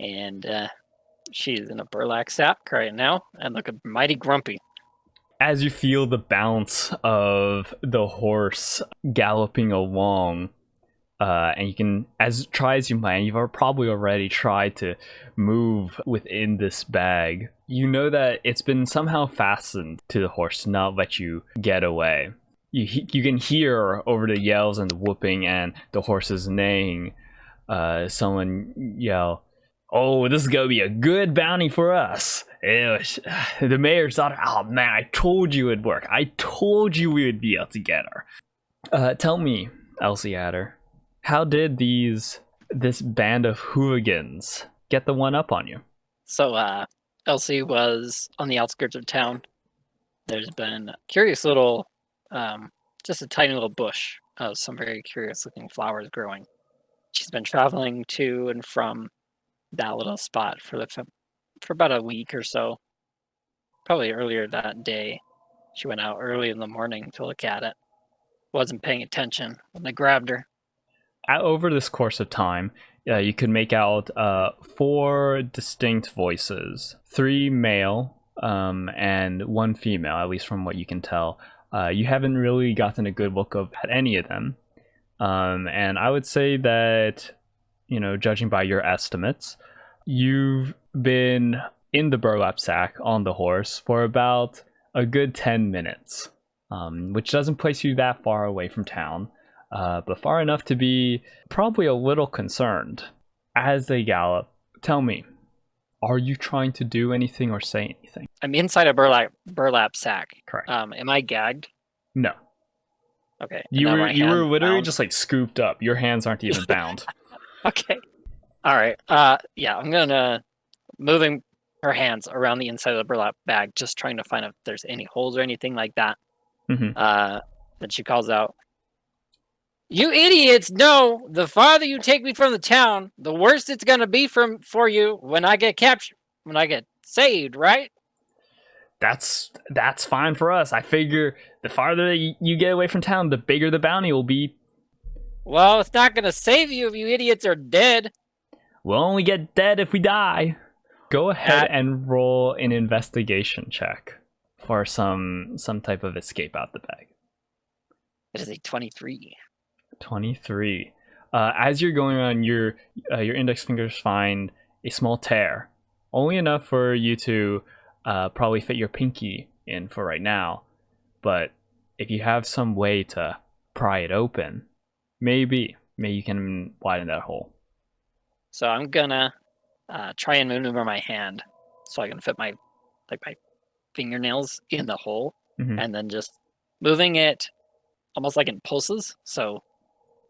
And she's in a burlap sack right now and looking mighty grumpy. As you feel the bounce of the horse galloping along, and you can, as try as you might, you've probably already tried to move within this bag. You know that it's been somehow fastened to the horse to not let you get away. You can hear over the yells and the whooping and the horse's neighing, someone yell, "Oh, this is gonna be a good bounty for us." The mayor's daughter. Oh man, I told you it'd work. I told you we would be able to get her. Tell me, Elsie Adder, how did this band of hooligans get the one up on you? So, Elsie was on the outskirts of town. There's been a curious little, just a tiny little bush of some very curious looking flowers growing. She's been traveling to and from that little spot for about a week or so. Probably earlier that day. She went out early in the morning to look at it. Wasn't paying attention when they grabbed her. Over this course of time, you could make out 4 distinct voices, 3 male and 1 female, at least from what you can tell. You haven't really gotten a good look at any of them. And I would say that, judging by your estimates, you've been in the burlap sack on the horse for about a good 10 minutes, which doesn't place you that far away from town. But far enough to be probably a little concerned. As they gallop, tell me, are you trying to do anything or say anything? I'm inside a burlap sack. Correct. Am I gagged? No. Okay. You were literally bound? just like scooped up. Your hands aren't even bound. Okay. All right. Yeah, I'm gonna moving her hands around the inside of the burlap bag, just trying to find if there's any holes or anything like that. Mm-hmm. Then she calls out, "You idiots know the farther you take me from the town, the worse it's gonna be for you when I get captured, when I get saved, right?" That's fine for us. I figure the farther you get away from town, the bigger the bounty will be. Well, it's not gonna save you if you idiots are dead. We'll only get dead if we die. Go ahead and roll an investigation check for some type of escape out the bag. It is a 23. 23. As you're going on, your index fingers find a small tear, only enough for you to probably fit your pinky in for right now. But if you have some way to pry it open, maybe you can widen that hole. So I'm gonna try and maneuver my hand so I can fit my fingernails in the hole, and then just moving it almost like in pulses. So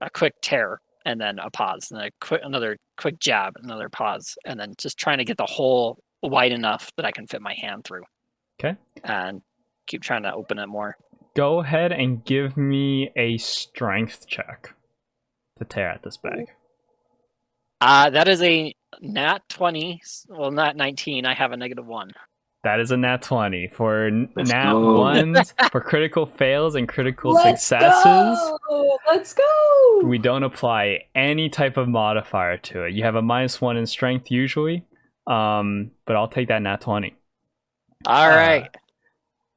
a quick tear, and then a pause, and another quick jab, another pause, and then just trying to get the whole wide enough that I can fit my hand through. Okay. And keep trying to open it more. Go ahead and give me a strength check to tear at this bag. That is a nat 20. Well, not 19. I have a -1. That is a nat 20 for Let's nat go. ones, for critical fails and critical Let's successes. go! Let's go! We don't apply any type of modifier to it. You have a -1 in strength usually, but I'll take that nat 20. All right.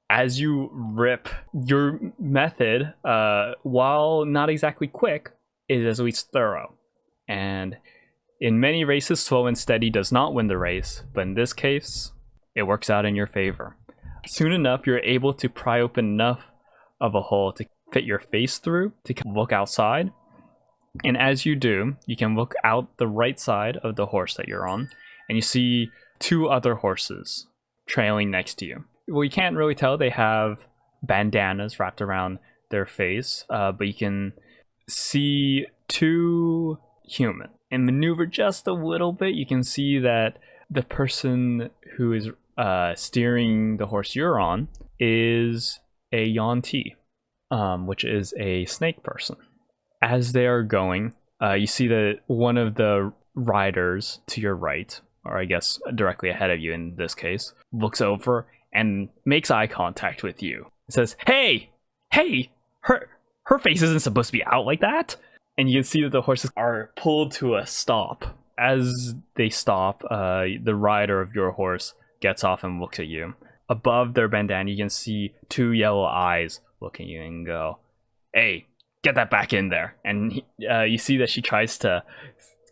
As you rip, your method, while not exactly quick, is at least thorough. And in many races, slow and steady does not win the race, but in this case, it works out in your favor. Soon enough, you're able to pry open enough of a hole to fit your face through, to look outside. And as you do, you can look out the right side of the horse that you're on, and you see 2 other horses trailing next to you. Well, you can't really tell. They have bandanas wrapped around their face, but you can see 2 human. And maneuver just a little bit, you can see that the person who is steering the horse you're on is a Yuan-ti, which is a snake person. As they are going, you see that one of the riders to your right, or I guess directly ahead of you in this case, looks over and makes eye contact with you. It says, "Hey, her face isn't supposed to be out like that." And you can see that the horses are pulled to a stop. As they stop, the rider of your horse gets off and looks at you. Above their bandana, you can see 2 yellow eyes looking at you and go, "Hey, get that back in there." And you see that she tries to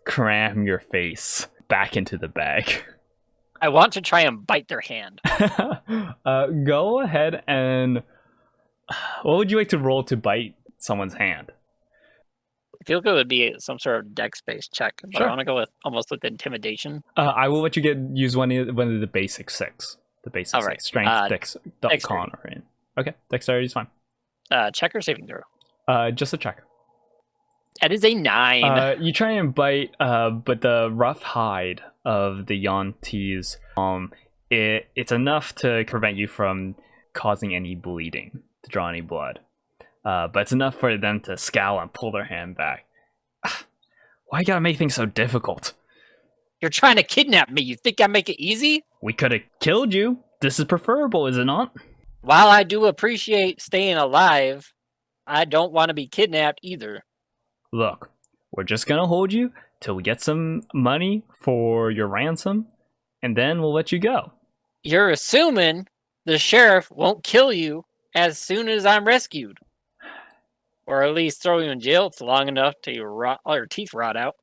cram your face back into the bag. I want to try and bite their hand. Go ahead and... What would you like to roll to bite someone's hand? I feel like it would be some sort of dex-based check, but Sure. I want to go with almost with intimidation. I will let you use one of the basic 6. The basic All 6. right. Strength, dex, Dexterity. con, or in. Okay, dexterity is fine. Check or saving throw? Just a check. That is a 9. You try and bite, but the rough hide of the Yuan-ti's, it's enough to prevent you from causing any bleeding, to draw any blood. But it's enough for them to scowl and pull their hand back. Why you gotta make things so difficult? You're trying to kidnap me. You think I make it easy? We could have killed you. This is preferable, is it not? While I do appreciate staying alive, I don't want to be kidnapped either. Look, we're just gonna hold you till we get some money for your ransom, and then we'll let you go. You're assuming the sheriff won't kill you as soon as I'm rescued. Or at least throw you in jail for long enough till all your teeth rot out.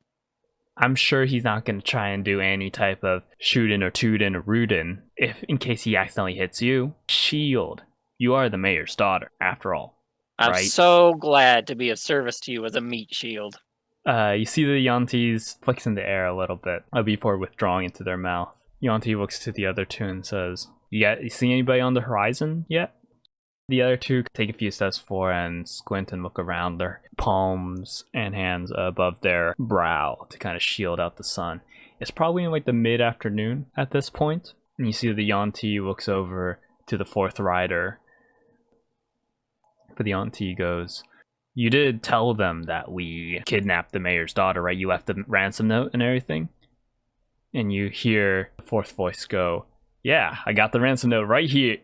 I'm sure he's not gonna try and do any type of shootin' or tootin' or rootin' in case he accidentally hits you. Shield, you are the mayor's daughter, after all. I'm right? so glad to be of service to you as a meat shield. You see the Yuan-ti's flicks in the air a little bit before withdrawing into their mouth. Yuan-ti looks to the other 2 and says, You see anybody on the horizon yet?" The other 2 take a few steps forward and squint and look around, their palms and hands above their brow to kind of shield out the sun. It's probably in like the mid-afternoon at this point, and you see the Yuan-ti looks over to the 4th rider. But the Yuan-ti goes, "You did tell them that we kidnapped the mayor's daughter, right? You left the ransom note and everything?" And you hear the 4th voice go, "Yeah, I got the ransom note right here."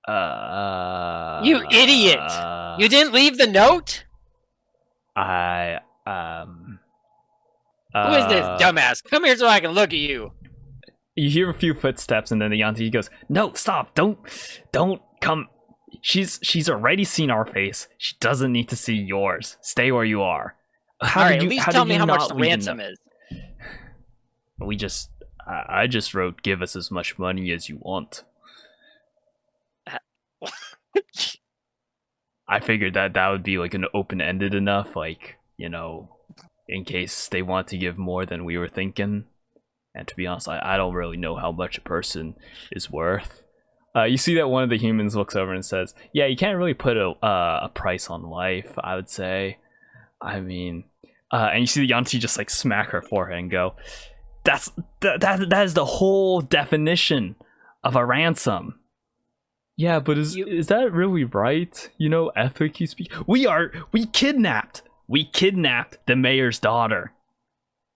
You idiot! You didn't leave the note? Who is this dumbass? Come here so I can look at you. You hear a few footsteps, and then the Yuan-ti goes, "No, stop! Don't come. She's already seen our face. She doesn't need to see yours. Stay where you are." Alright, at least tell me how much the ransom is. I just wrote, "Give us as much money as you want." I figured that would be like an open-ended enough, like, you know, in case they want to give more than we were thinking. And to be honest, I don't really know how much a person is worth. You see that one of the humans looks over and says, "Yeah, you can't really put a price on life, I would say. I mean," and you see the Yuan-ti just like smack her forehead and go, that is the whole definition of a ransom. Yeah, but is that really right? You know, ethically speaking, we kidnapped the mayor's daughter.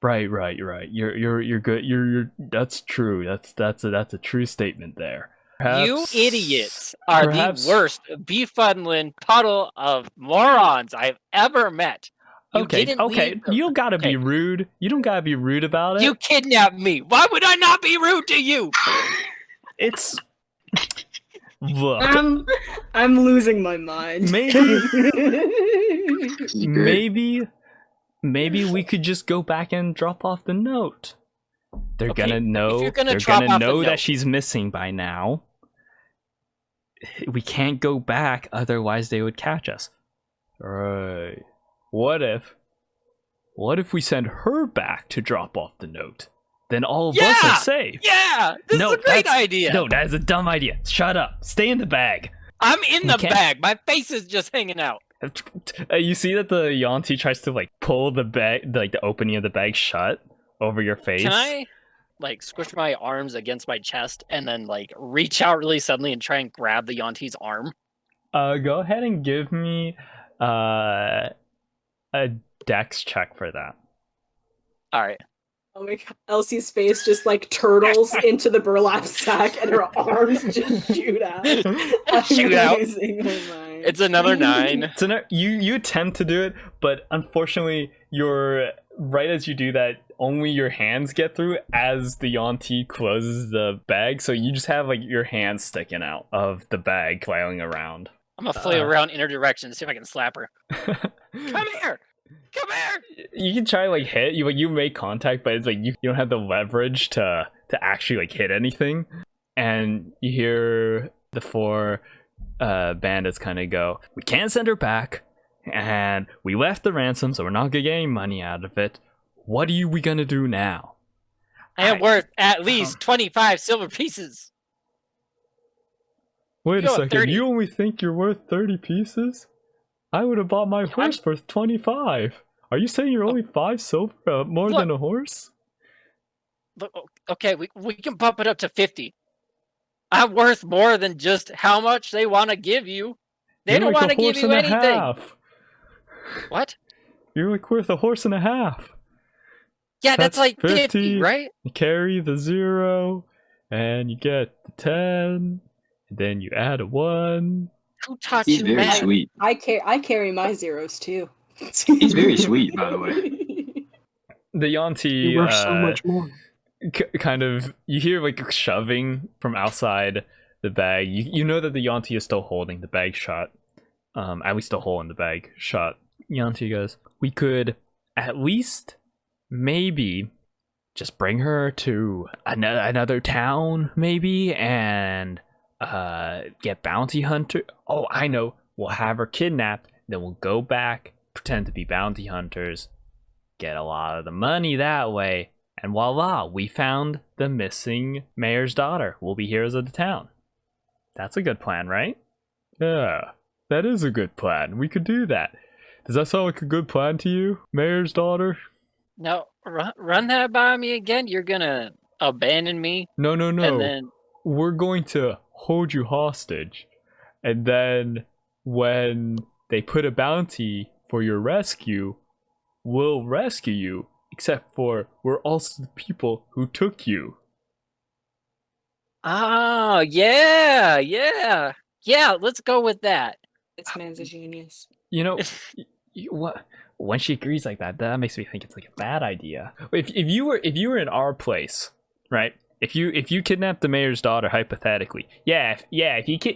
Right. You're good. You're that's true. That's a true statement there. You idiots are the worst befuddling puddle of morons I've ever met. You okay. You don't gotta be rude. You don't gotta be rude about it. You kidnapped me. Why would I not be rude to you? It's look. I'm losing my mind. Maybe we could just go back and drop off the note. They're gonna know. They're gonna know that she's missing by now. We can't go back, otherwise they would catch us. Right. What if we send her back to drop off the note? Then all of us are safe. Yeah! This is a great idea! No, that is a dumb idea. Shut up. Stay in the bag. I'm in the bag. My face is just hanging out. You see that the Yuan-ti tries to like pull the bag, like the opening of the bag shut over your face. Can I like squish my arms against my chest and then like reach out really suddenly and try and grab the Yuan-ti's arm? Go ahead and give me a dex check for that. All right. Oh my god, Elsie's face just like turtles into the burlap sack and her arms just shoot out. Shoot out. It's It's another 9. You attempt to do it, but unfortunately you're right as you do that, only your hands get through as the Yuan-ti closes the bag, so you just have like your hands sticking out of the bag flailing around. I'm gonna flail around in her direction to see if I can slap her. Come here! Come here! You can try like hit, you make contact, but it's like you don't have the leverage to actually like hit anything. And you hear the 4 bandits kind of go, we can't send her back, and we left the ransom, so we're not gonna get any money out of it. What are we gonna do now? I am worth at least 25 silver pieces. Wait a second, 30. you only think you're worth 30 pieces? I would have bought my horse for 25. Are you saying you're only 5 silver more than a horse? Look, okay, we can bump it up to 50. I'm worth more than just how much they want to give you. They don't want to give you anything. What? You're like worth a horse and a half. Yeah, that's like 50, right? You carry the 0, and you get the 10, and then you add a 1. Who taught He's you very math? sweet. I carry my zeros too. He's very sweet, by the way. The Yuan-ti You're worth so much more. kind of, you hear like shoving from outside the bag. You know that the Yuan-ti is still holding the bag shut. At least a hole in the bag shut. Yuan-ti goes, we could at least maybe just bring her to another town maybe, and get bounty hunter. Oh, I know. We'll have her kidnapped, then we'll go back, pretend to be bounty hunters, get a lot of the money that way, and voila, we found the missing mayor's daughter. We'll be heroes of the town. That's a good plan, right? Yeah, that is a good plan. We could do that. Does that sound like a good plan to you, mayor's daughter? No, run that by me again. You're gonna abandon me? No. And then we're going to hold you hostage, and then when they put a bounty for your rescue, we'll rescue you, except for we're also the people who took you. Oh, yeah, let's go with that. This man's a genius. You know, what? When she agrees like that, that makes me think it's like a bad idea. If you were in our place, right? If you kidnapped the mayor's daughter, hypothetically, if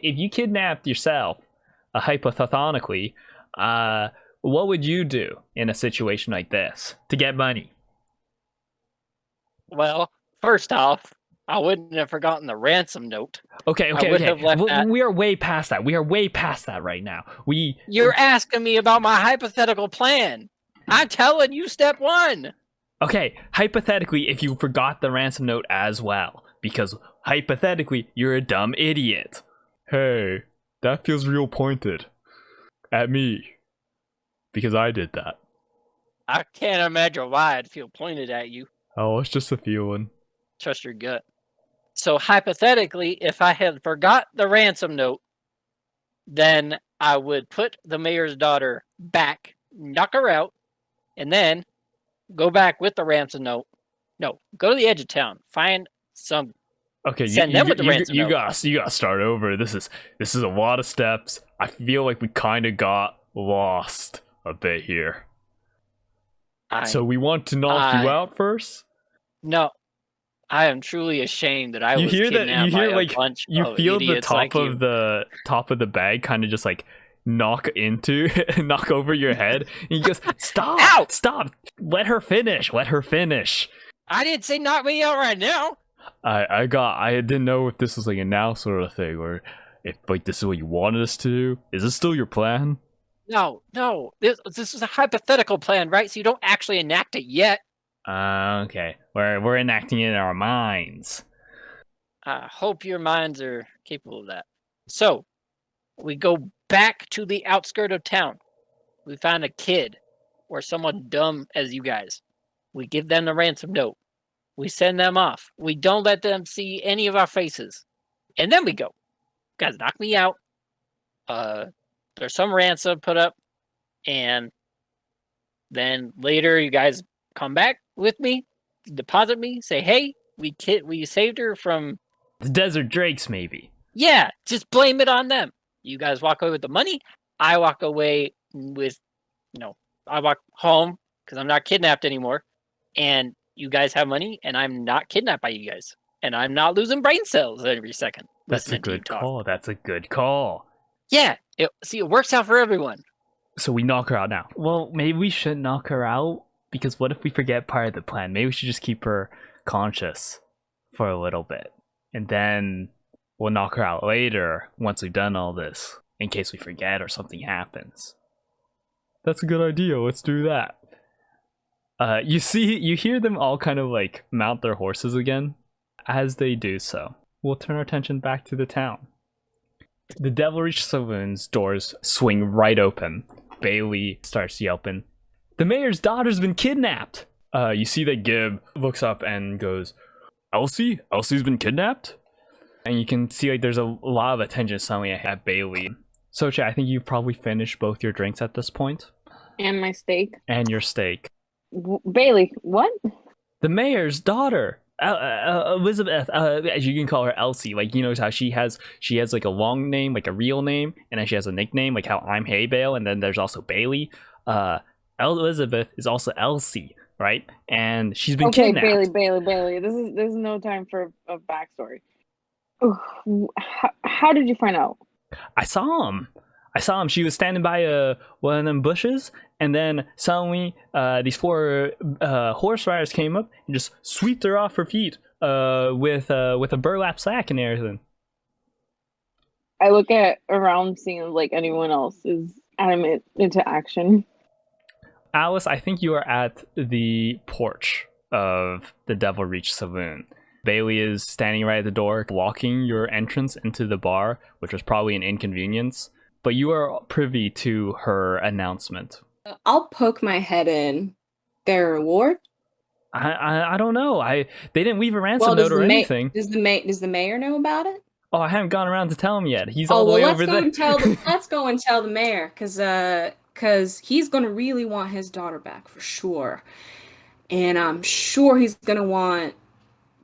you kidnapped yourself, hypothetically, what would you do in a situation like this to get money? Well, first off, I wouldn't have forgotten the ransom note. Okay. We are way past that. We are way past that right now. You're asking me about my hypothetical plan. I'm telling you step 1. Okay, hypothetically, if you forgot the ransom note as well, because hypothetically, you're a dumb idiot. Hey, that feels real pointed at me, because I did that. I can't imagine why I'd feel pointed at you. Oh, it's just a feeling. Trust your gut. So hypothetically, if I had forgot the ransom note, then I would put the mayor's daughter back, knock her out, and then go back with the ransom note. No, go to the edge of town, find some. Okay, Send them with the ransom note. you gotta start over. This is a lot of steps. I feel like we kind of got lost a bit here. So we want to knock you out first? No, I am truly ashamed that I you was hear that? kidnapped You hear by like a bunch you of feel the idiots top like of you. the top of the bag kind of just like knock over your head. And he goes, "Stop! Ow! Stop! Let her finish! Let her finish!" I didn't say knock me out right now. I didn't know if this was like a now sort of thing or if like this is what you wanted us to do. Is this still your plan? No. This is a hypothetical plan, right? So you don't actually enact it yet. Okay. We're enacting it in our minds. I hope your minds are capable of that. So, we go back to the outskirt of town. We find a kid or someone dumb as you guys. We give them the ransom note. We send them off. We don't let them see any of our faces. And then we go. You guys knock me out. There's some ransom put up. And then later you guys come back with me, deposit me, say, hey, we saved her from the desert drakes, maybe. Yeah, just blame it on them. You guys walk away with the money. I walk away with, I walk home because I'm not kidnapped anymore. And you guys have money, and I'm not kidnapped by you guys. And I'm not losing brain cells every second. That's a good call. That's a good call. Yeah, it works out for everyone. So we knock her out now. Well, maybe we shouldn't knock her out, because what if we forget part of the plan? Maybe we should just keep her conscious for a little bit. And then we'll knock her out later once we've done all this, in case we forget or something happens. That's a good idea. Let's do that. You hear them all kind of like mount their horses again. As they do so, we'll turn our attention back to the town. The Devil Reach Saloon's doors swing right open. Bailey starts yelping, "The mayor's daughter's been kidnapped!" You see that Gib looks up and goes, "Elsie? Elsie's been kidnapped?" And you can see like there's a lot of attention suddenly at Bailey. Socha, I think you've probably finished both your drinks at this point. And my steak. And your steak. Bailey, what? The mayor's daughter, Elizabeth, as you can call her Elsie. Like, you know how she has like a long name, like a real name, and then she has a nickname, like how I'm Hey Bale, and then there's also Bailey. Elizabeth is also Elsie, right? And she's been kidnapped. Bailey. There's no time for a backstory. How did you find out? I saw him. She was standing by one of them bushes, and then suddenly these four horse riders came up and just sweeped her off her feet with a burlap sack and everything. I look around, seeing like anyone else is animate into action. Alice, I think you are at the porch of the Devil Reach Saloon. Bailey is standing right at the door, blocking your entrance into the bar, which was probably an inconvenience. But you are privy to her announcement. I'll poke my head in. Their reward? I don't know. They didn't leave a ransom note or anything. Does the mayor know about it? Oh, I haven't gone around to tell him yet. He's all the way over there. Let's go and tell the mayor, because he's gonna really want his daughter back for sure, and I'm sure he's gonna want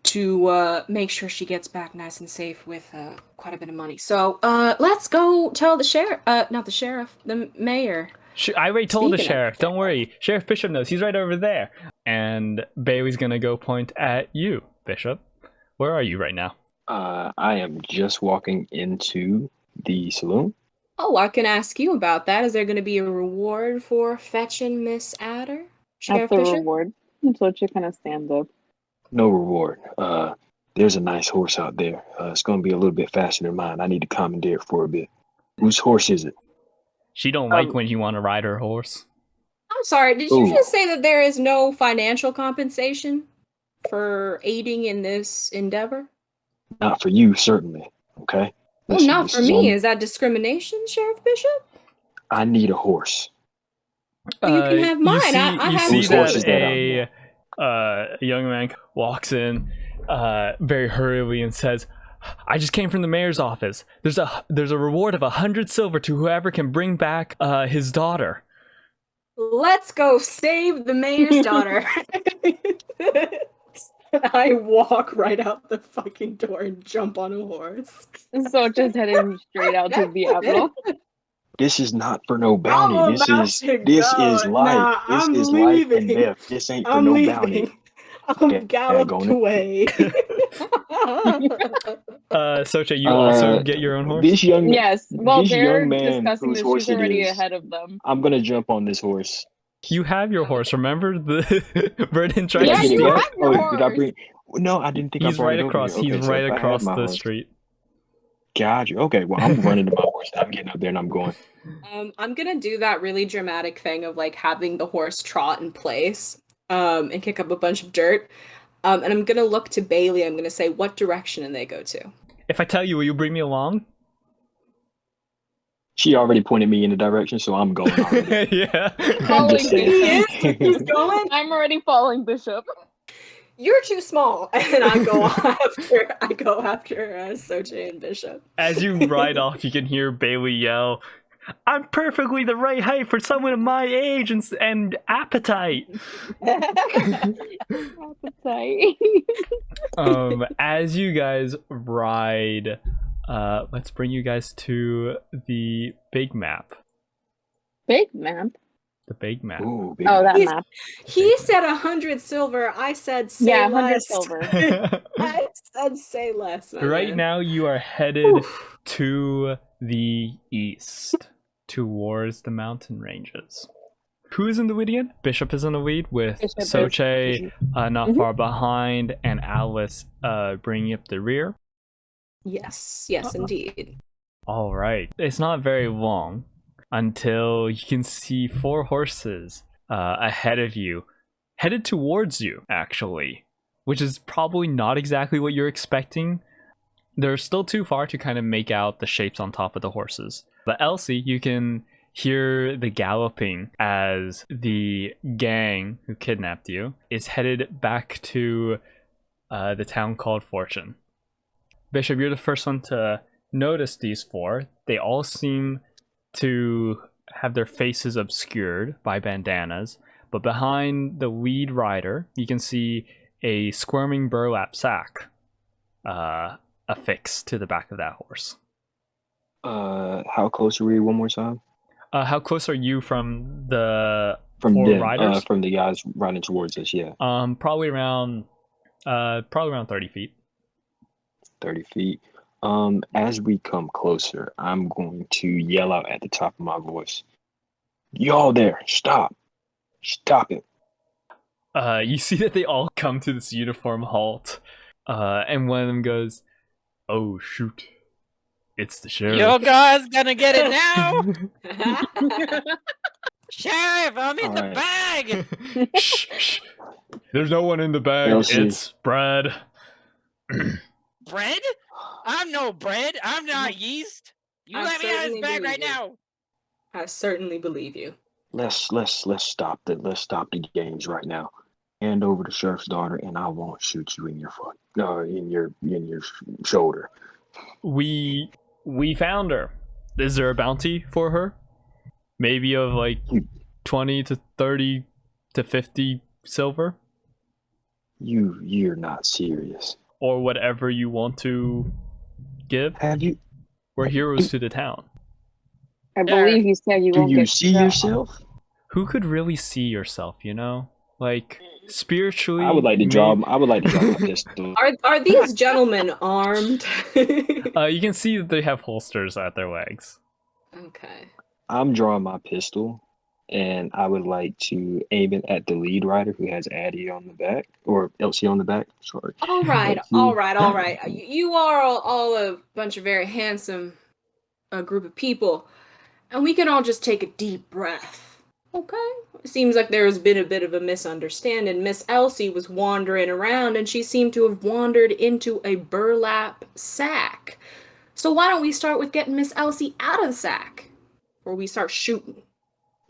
to make sure she gets back nice and safe with quite a bit of money. So let's go tell the sheriff, not the sheriff, the mayor. I already told the sheriff. Don't worry. Sheriff Bishop knows. He's right over there. And Bailey's going to go point at you, Bishop. Where are you right now? I am just walking into the saloon. Oh, I can ask you about that. Is there going to be a reward for fetching Miss Adder? Sheriff Bishop? Reward. So she kind of stands up. No reward. There's a nice horse out there. It's going to be a little bit faster than mine. I need to commandeer it for a bit. Whose horse is it? She don't like when you want to ride her horse. I'm sorry, did you just say that there is no financial compensation for aiding in this endeavor? Not for you, certainly. Okay? Well, not for me. Is that discrimination, Sheriff Bishop? I need a horse. Well, you can have mine. I have horses that a young man walks in very hurriedly and says, I just came from the mayor's office. There's a reward of 100 silver to whoever can bring back his daughter. Let's go save the mayor's daughter. I walk right out the fucking door and jump on a horse. So just heading straight out to Diablo. This is not for no bounty. I'm This about is to this go. is life. Nah, this I'm is life and leaving. death. This ain't for I'm no leaving. bounty. I'm galloped daggone it. away. Socha, you also get your own horse? This young Yes. Well, this they're young man discussing whose this. horse She's it already is, ahead of them. I'm gonna jump on this horse. You have your horse. Remember the Vernon tried Yeah, to Did I you get steal it have back? your Did I horse. bring? No, I didn't think I He's brought right it over across. here. Okay, He's so right if I had across my the horse- street. Got you. Okay, well I'm running to my horse. I'm getting up there and I'm going. I'm gonna do that really dramatic thing of like having the horse trot in place, and kick up a bunch of dirt. And I'm gonna look to Bailey. I'm gonna say, what direction do they go to? If I tell you, will you bring me along? She already pointed me in the direction, so I'm going already. Yeah. Following just saying. Bishop. He's going. I'm already following Bishop. You're too small, and I go after Soche and Bishop. As you ride off, you can hear Bailey yell, I'm perfectly the right height for someone of my age and appetite. Appetite. As you guys ride, let's bring you guys to the big map. Big map. The big map. Ooh, big Oh, that He's- map. He said 100 silver. I said say Yeah, 100 less. silver. I said say less. my Right man. now, you are headed Oof. to the east, towards the mountain ranges. Who is in the lead again? Bishop is in the lead with Bishop is- Soche not Mhm. far behind, and Alice bringing up the rear. Yes, indeed. All right. It's not very long until you can see 4 horses ahead of you, headed towards you, actually, which is probably not exactly what you're expecting. They're still too far to kind of make out the shapes on top of the horses. But Elsie, you can hear the galloping as the gang who kidnapped you is headed back to the town called Fortune. Bishop, you're the first one to notice these 4. They all seem to have their faces obscured by bandanas, but behind the lead rider, you can see a squirming burlap sack affixed to the back of that horse. How close are we one more time? How close are you from the From 4 them, riders? from the guys riding towards us, yeah. Probably around 30 feet. 30 feet. As we come closer, I'm going to yell out at the top of my voice. Y'all there, stop. Stop it. You see that they all come to this uniform halt, and one of them goes, "Oh shoot, it's the sheriff." Yo guys gonna get it now? Sheriff, I'm in the Alright. bag! Shh, shh. There's no one in the bag. Elsie. It's Brad. Bread? I'm no bread. I'm not yeast. You I let me out of certainly this bag right believe you. now. I certainly believe you. Let's stop the games right now. Hand over the sheriff's daughter, and I won't shoot you in your foot. No, in your shoulder. We found her. Is there a bounty for her? Maybe of like 20 to 30 to 50 silver, You're not serious. or whatever you want to give. Have you? We're heroes to the town. I believe you said you Do won't you get see shot. yourself? Who could really see yourself? You know, like spiritually. I would like to draw my pistol. Are these gentlemen armed? You can see that they have holsters at their legs. Okay. I'm drawing my pistol, and I would like to aim it at the lead rider who has Addie on the back, or Elsie on the back. Sorry. All right, Elsie. all right. You are all a bunch of very handsome group of people, and we can all just take a deep breath. Okay? It seems like there has been a bit of a misunderstanding. Miss Elsie was wandering around, and she seemed to have wandered into a burlap sack. So why don't we start with getting Miss Elsie out of the sack? Or we start shooting?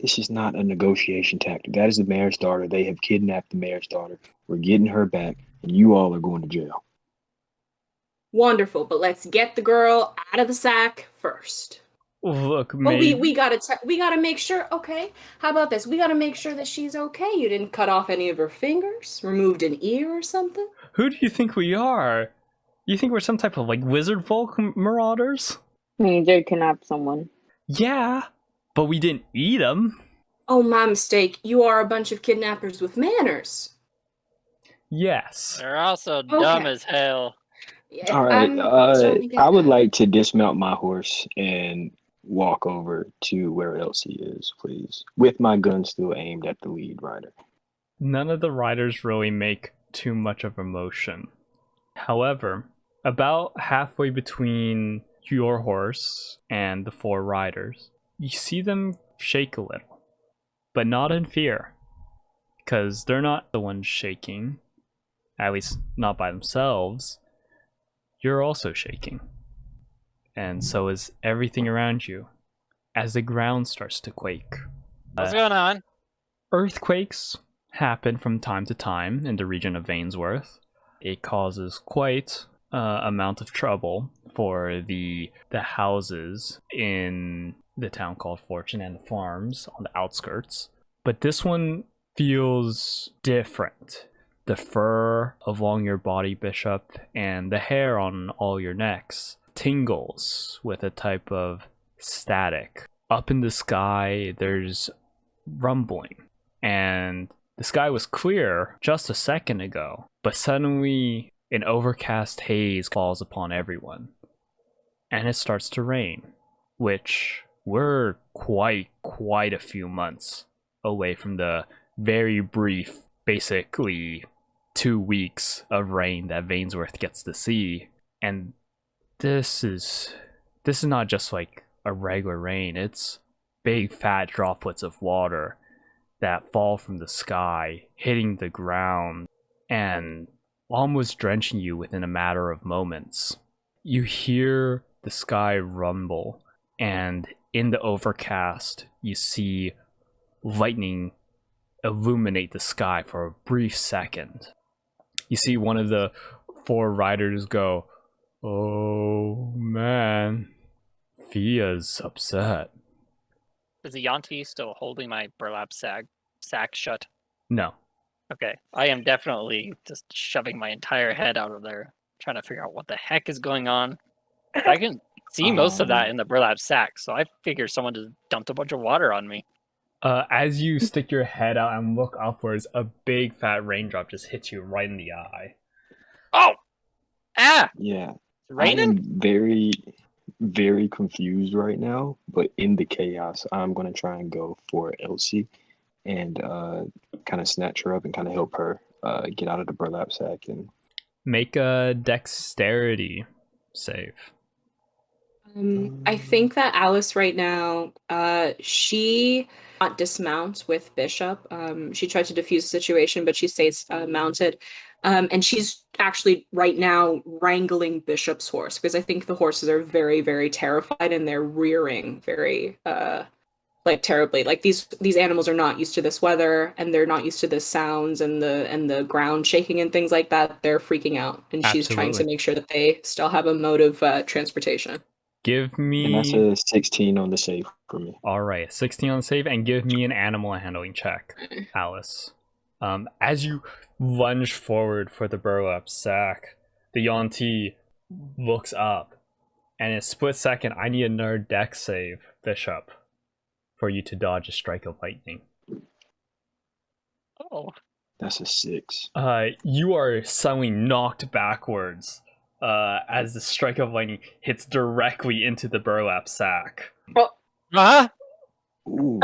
This is not a negotiation tactic. That is the mayor's daughter. They have kidnapped the mayor's daughter. We're getting her back, and you all are going to jail. Wonderful, but let's get the girl out of the sack first. Look, But maybe we gotta make sure. Okay, how about this? We gotta make sure that she's okay. You didn't cut off any of her fingers, removed an ear or something. who do you think we are? You think we're some type of like wizard folk marauders? I mean, you did kidnap someone. Yeah, but we didn't eat them. Oh, my mistake. You are a bunch of kidnappers with manners. Yes. They're also dumb as hell. Yeah, All right. I'm starting to get I would that. like to dismount my horse and walk over to where Elsie is, please, with my gun still aimed at the lead rider. None of the riders really make too much of a motion. However, about halfway between your horse and the 4 riders, you see them shake a little, but not in fear, because they're not the ones shaking, at least not by themselves. You're also shaking, and so is everything around you as the ground starts to quake. What's going on? Earthquakes happen from time to time in the region of Vainsworth. It causes quite amount of trouble for the houses in the town called Fortune and the farms on the outskirts. But this one feels different. The fur along your body, Bishop, and the hair on all your necks tingles with a type of static. Up in the sky, there's rumbling, and the sky was clear just a second ago, but suddenly an overcast haze falls upon everyone, and it starts to rain, which we're quite a few months away from the very brief, basically 2 weeks of rain that Vainsworth gets to see. And this is not just like a regular rain, it's big fat droplets of water that fall from the sky, hitting the ground, and almost drenching you within a matter of moments. You hear the sky rumble, and in the overcast, you see lightning illuminate the sky for a brief second. You see one of the 4 riders go, "Oh man, Fia's upset." Is the Yanti still holding my burlap sack shut? No. Okay. I am definitely just shoving my entire head out of there, trying to figure out what the heck is going on. I can see most of that in the burlap sack, so I figure someone just dumped a bunch of water on me. As you stick your head out and look upwards, a big fat raindrop just hits you right in the eye. Oh! Ah! Yeah. It's I raining? am very, very confused right now, but in the chaos, I'm going to try and go for Elsie and kind of snatch her up and kind of help her get out of the burlap sack. And Make a dexterity save. I think that Alice right now, she not dismounts with Bishop. She tried to defuse the situation, but she stays mounted. And she's actually right now wrangling Bishop's horse, because I think the horses are very, very terrified, and they're rearing very like terribly. Like these animals are not used to this weather, and they're not used to the sounds and the ground shaking and things like that. They're freaking out, and she's trying to Absolutely. make sure that they still have a mode of transportation. Give and that's me... a 16 on the save for me. Alright, 16 on the save, and give me an animal handling check, Alice. As you lunge forward for the burlap sack, the Yanti looks up, and in a split second, I need another dex save, Bishop, for you to dodge a strike of lightning. Oh. That's a 6. You are suddenly knocked backwards as the strike of lightning hits directly into the burlap sack Huh? Ooh.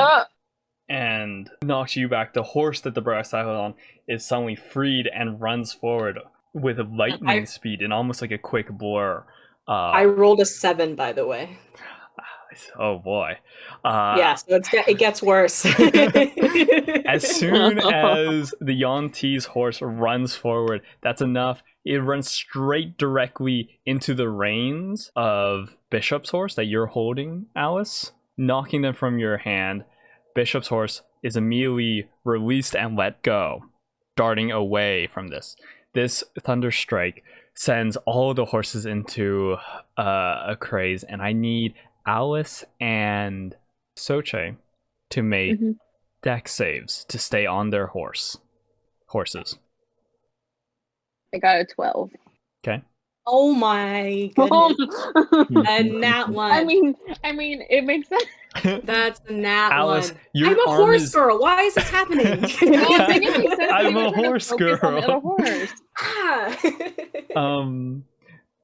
and knocks you back. The horse that the burlap sack was on is suddenly freed and runs forward with lightning speed and almost like a quick blur. I rolled a 7, by the way. Oh boy. Yeah, so it gets worse. As soon as the Yanti's horse runs forward, that's enough. It runs straight directly into the reins of Bishop's horse that you're holding, Alice, knocking them from your hand. Bishop's horse is immediately released and let go, darting away from this. This thunder strike sends all the horses into a craze, and I need Alice and Soche to make dex saves to stay on their horses. I got a 12. Okay. Oh my goodness. And that one. I mean, it makes sense. That's a nat Alice, one. your I'm a arm horse is- girl. Why is this happening? No, I think it makes sense. I'm because a you're gonna horse focus on the girl. other horse.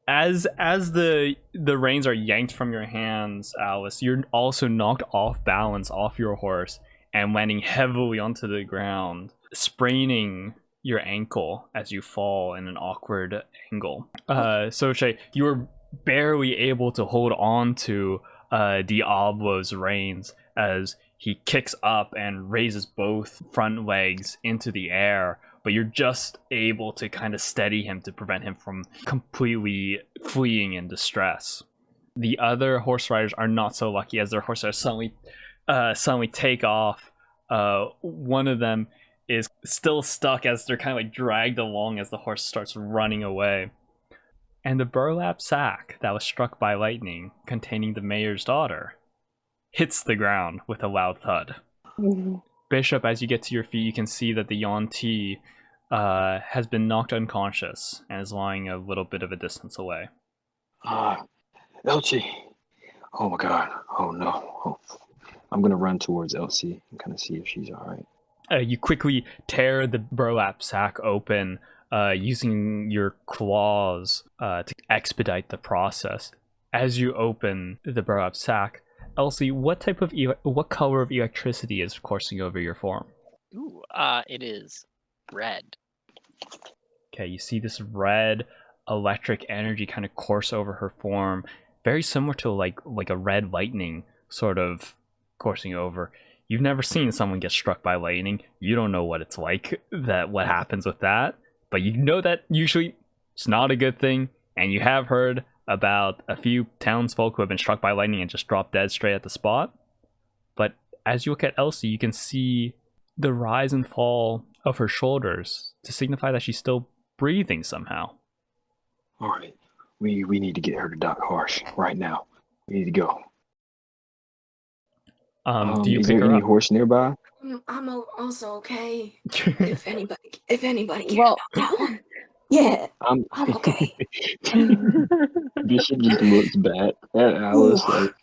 As the reins are yanked from your hands, Alice, you're also knocked off balance off your horse and landing heavily onto the ground, spraining your ankle as you fall in an awkward angle. Soche, you were barely able to hold on to Diablo's reins as he kicks up and raises both front legs into the air, but you're just able to kind of steady him to prevent him from completely fleeing in distress. The other horse riders are not so lucky as their horses suddenly take off. One of them is still stuck as they're kind of like dragged along as the horse starts running away. And the burlap sack that was struck by lightning, containing the mayor's daughter, hits the ground with a loud thud. Bishop, as you get to your feet, you can see that the Yuan-Ti has been knocked unconscious and is lying a little bit of a distance away. Elsie. Oh my god. Oh no. Oh. I'm gonna run towards Elsie and kind of see if she's all right. You quickly tear the burlap sack open, using your claws to expedite the process. As you open the burlap sack, Elsie, what color of electricity is coursing over your form? Ooh, it is red. Okay, you see this red electric energy kind of course over her form, very similar to like a red lightning sort of coursing over. You've never seen someone get struck by lightning. You don't know what it's like, what happens with that, but you know that usually it's not a good thing, and you have heard about a few townsfolk who have been struck by lightning and just dropped dead straight at the spot. But as you look at Elsie, you can see the rise and fall of her shoulders to signify that she's still breathing somehow. All right, we need to get her to Doc Harsh right now. We need to go. Do you is pick there her any up? horse nearby? I'm also okay. If anybody cares Well, about that one. Yeah, I'm okay. Bishop just looks back at Alice like,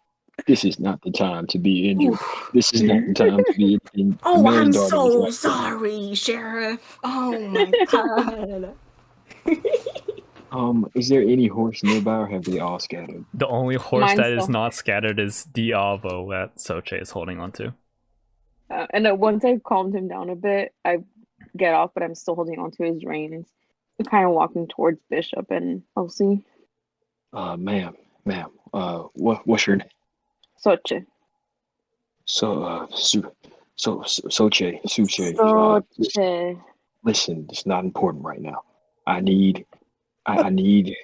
this is not the time to be injured. This is not the time to be injured. Oh, Mayor's I'm daughter so was right there. sorry, Sheriff. Oh my god. Is there any horse nearby, or have they all scattered? The only horse Mine's that is still- not scattered is Diavo that Soche is holding on to. And then once I've calmed him down a bit, I get off, but I'm still holding onto his reins. I'm kind of walking towards Bishop and Elsie. Ma'am, what's your name? Soche. Suche. Soche. Listen, it's not important right now. I need you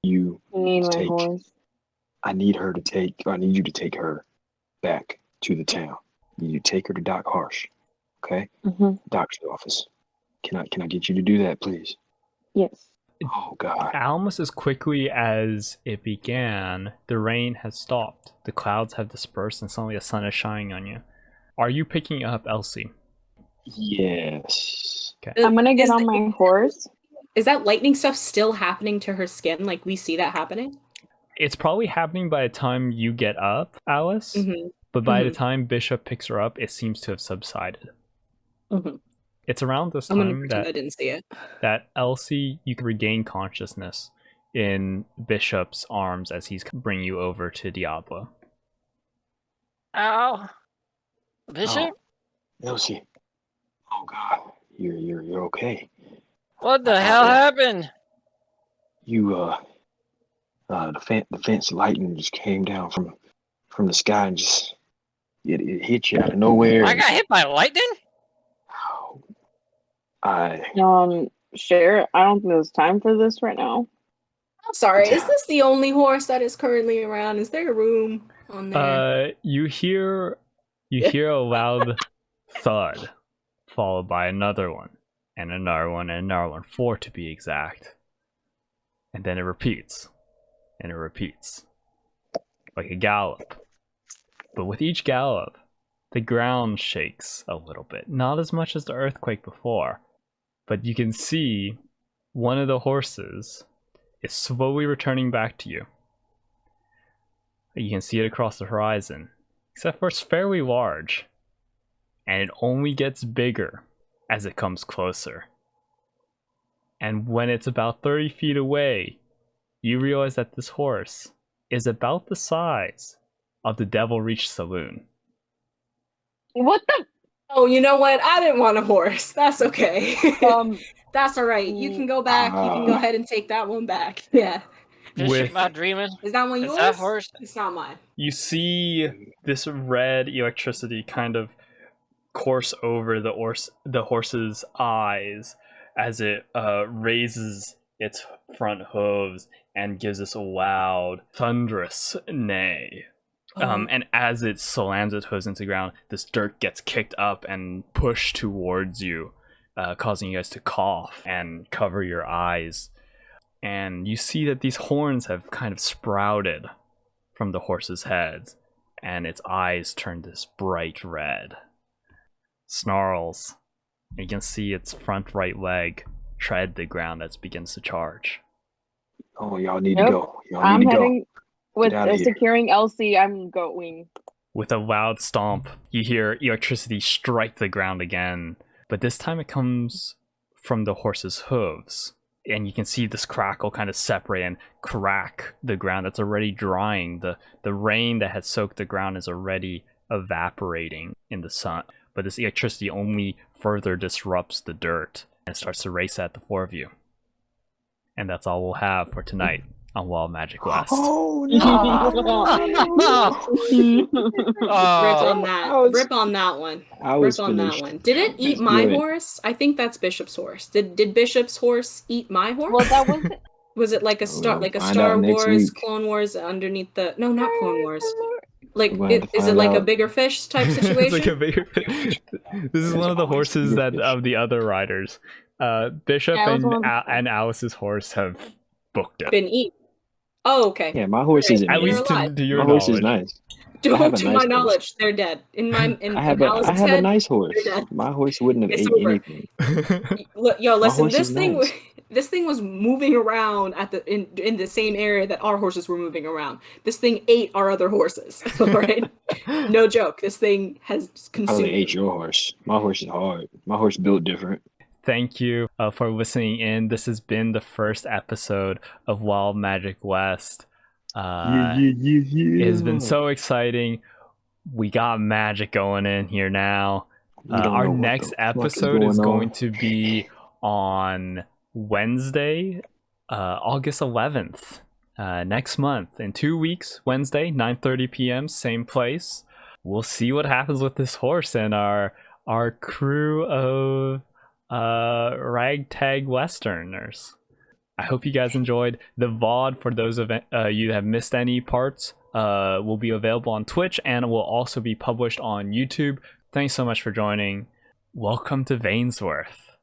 You need to my take. horse. I need you to take her back to the town. You take her to Doc Harsh, okay? Doctor's office. Can I get you to do that, please? Yes. Oh God. Almost as quickly as it began, the rain has stopped. The clouds have dispersed and suddenly the sun is shining on you. Are you picking up Elsie? Yes. I'm gonna get Is on the- my horse. Is that lightning stuff still happening to her skin? Like we see that happening? It's probably happening by the time you get up, Alice, but by the time Bishop picks her up, it seems to have subsided. It's around this I'm gonna time pretend I didn't see it. that Elsie, you can regain consciousness in Bishop's arms as he's bringing you over to Diablo. Ow. Bishop? Elsie. Oh God. You're okay. What the hell happened? You the fancy lightning just came down from the sky and just it hit you out of nowhere. I got hit by lightning? Share. I don't think there's time for this right now. I'm sorry, is Yeah. this the only horse that is currently around? Is there room on there? You hear You hear a loud thud, followed by another one, and another one, and another one, 4 to be exact. And then it repeats, and it repeats, like a gallop. But with each gallop, the ground shakes a little bit. Not as much as the earthquake before, but you can see one of the horses is slowly returning back to you. You can see it across the horizon, except for it's fairly large, and it only gets bigger as it comes closer. And when it's about 30 feet away, you realize that this horse is about the size of the Devil Reach Saloon. What the? Oh, you know what? I didn't want a horse. That's okay. That's all right. You can go back. You can go ahead and take that one back. Yeah. Bishop, not dreaming. Is that one yours? Is that horse? It's not mine. You see this red electricity kind of course over the horse's eyes as it raises its front hooves and gives this loud, thunderous neigh. And as it slams its hooves into the ground, this dirt gets kicked up and pushed towards you, causing you guys to cough and cover your eyes. And you see that these horns have kind of sprouted from the horse's head, and its eyes turn this bright red. Snarls. And you can see its front right leg tread the ground as it begins to charge. Oh, y'all need to go. I'm heading with securing Elsie. I'm going. With a loud stomp, you hear electricity strike the ground again, but this time it comes from the horse's hooves. And you can see this crackle kind of separate and crack the ground that's already drying. The rain that had soaked the ground is already evaporating in the sun. But this electricity only further disrupts the dirt and starts to race at the 4 of you. And that's all we'll have for tonight on Wild Magic West. Oh, Rip on that. Rip on that one. Rip on that one. Did it eat my horse? I think that's Bishop's horse. Did Bishop's horse eat my horse? Well, that was. Was it like a Star Wars, Clone Wars underneath the? No, not Clone Wars. Like, is it like a bigger fish type situation? It's like a bigger fish. This is one of the horses that of the other riders. Bishop and Alice's horse have booked it. Been eaten. Oh, okay. Yeah, my horse isn't. At least to your my horse is nice. To my knowledge, they're dead. I have a nice horse. My horse wouldn't have ate anything. Yo, listen. This thing was moving around in the same area that our horses were moving around. This thing ate our other horses. Right? No joke. This thing has consumed. I only ate your horse. My horse is hard. My horse built different. Thank you for listening in. This has been the first episode of Wild Magic West. It has been so exciting. We got magic going in here now. Our next episode is going to be on Wednesday, August 11th, next month. In 2 weeks, Wednesday, 9:30 p.m., same place. We'll see what happens with this horse and our crew of ragtag Westerners. I hope you guys enjoyed. The VOD, for those of you that have missed any parts, will be available on Twitch and will also be published on YouTube. Thanks so much for joining. Welcome to Vainsworth.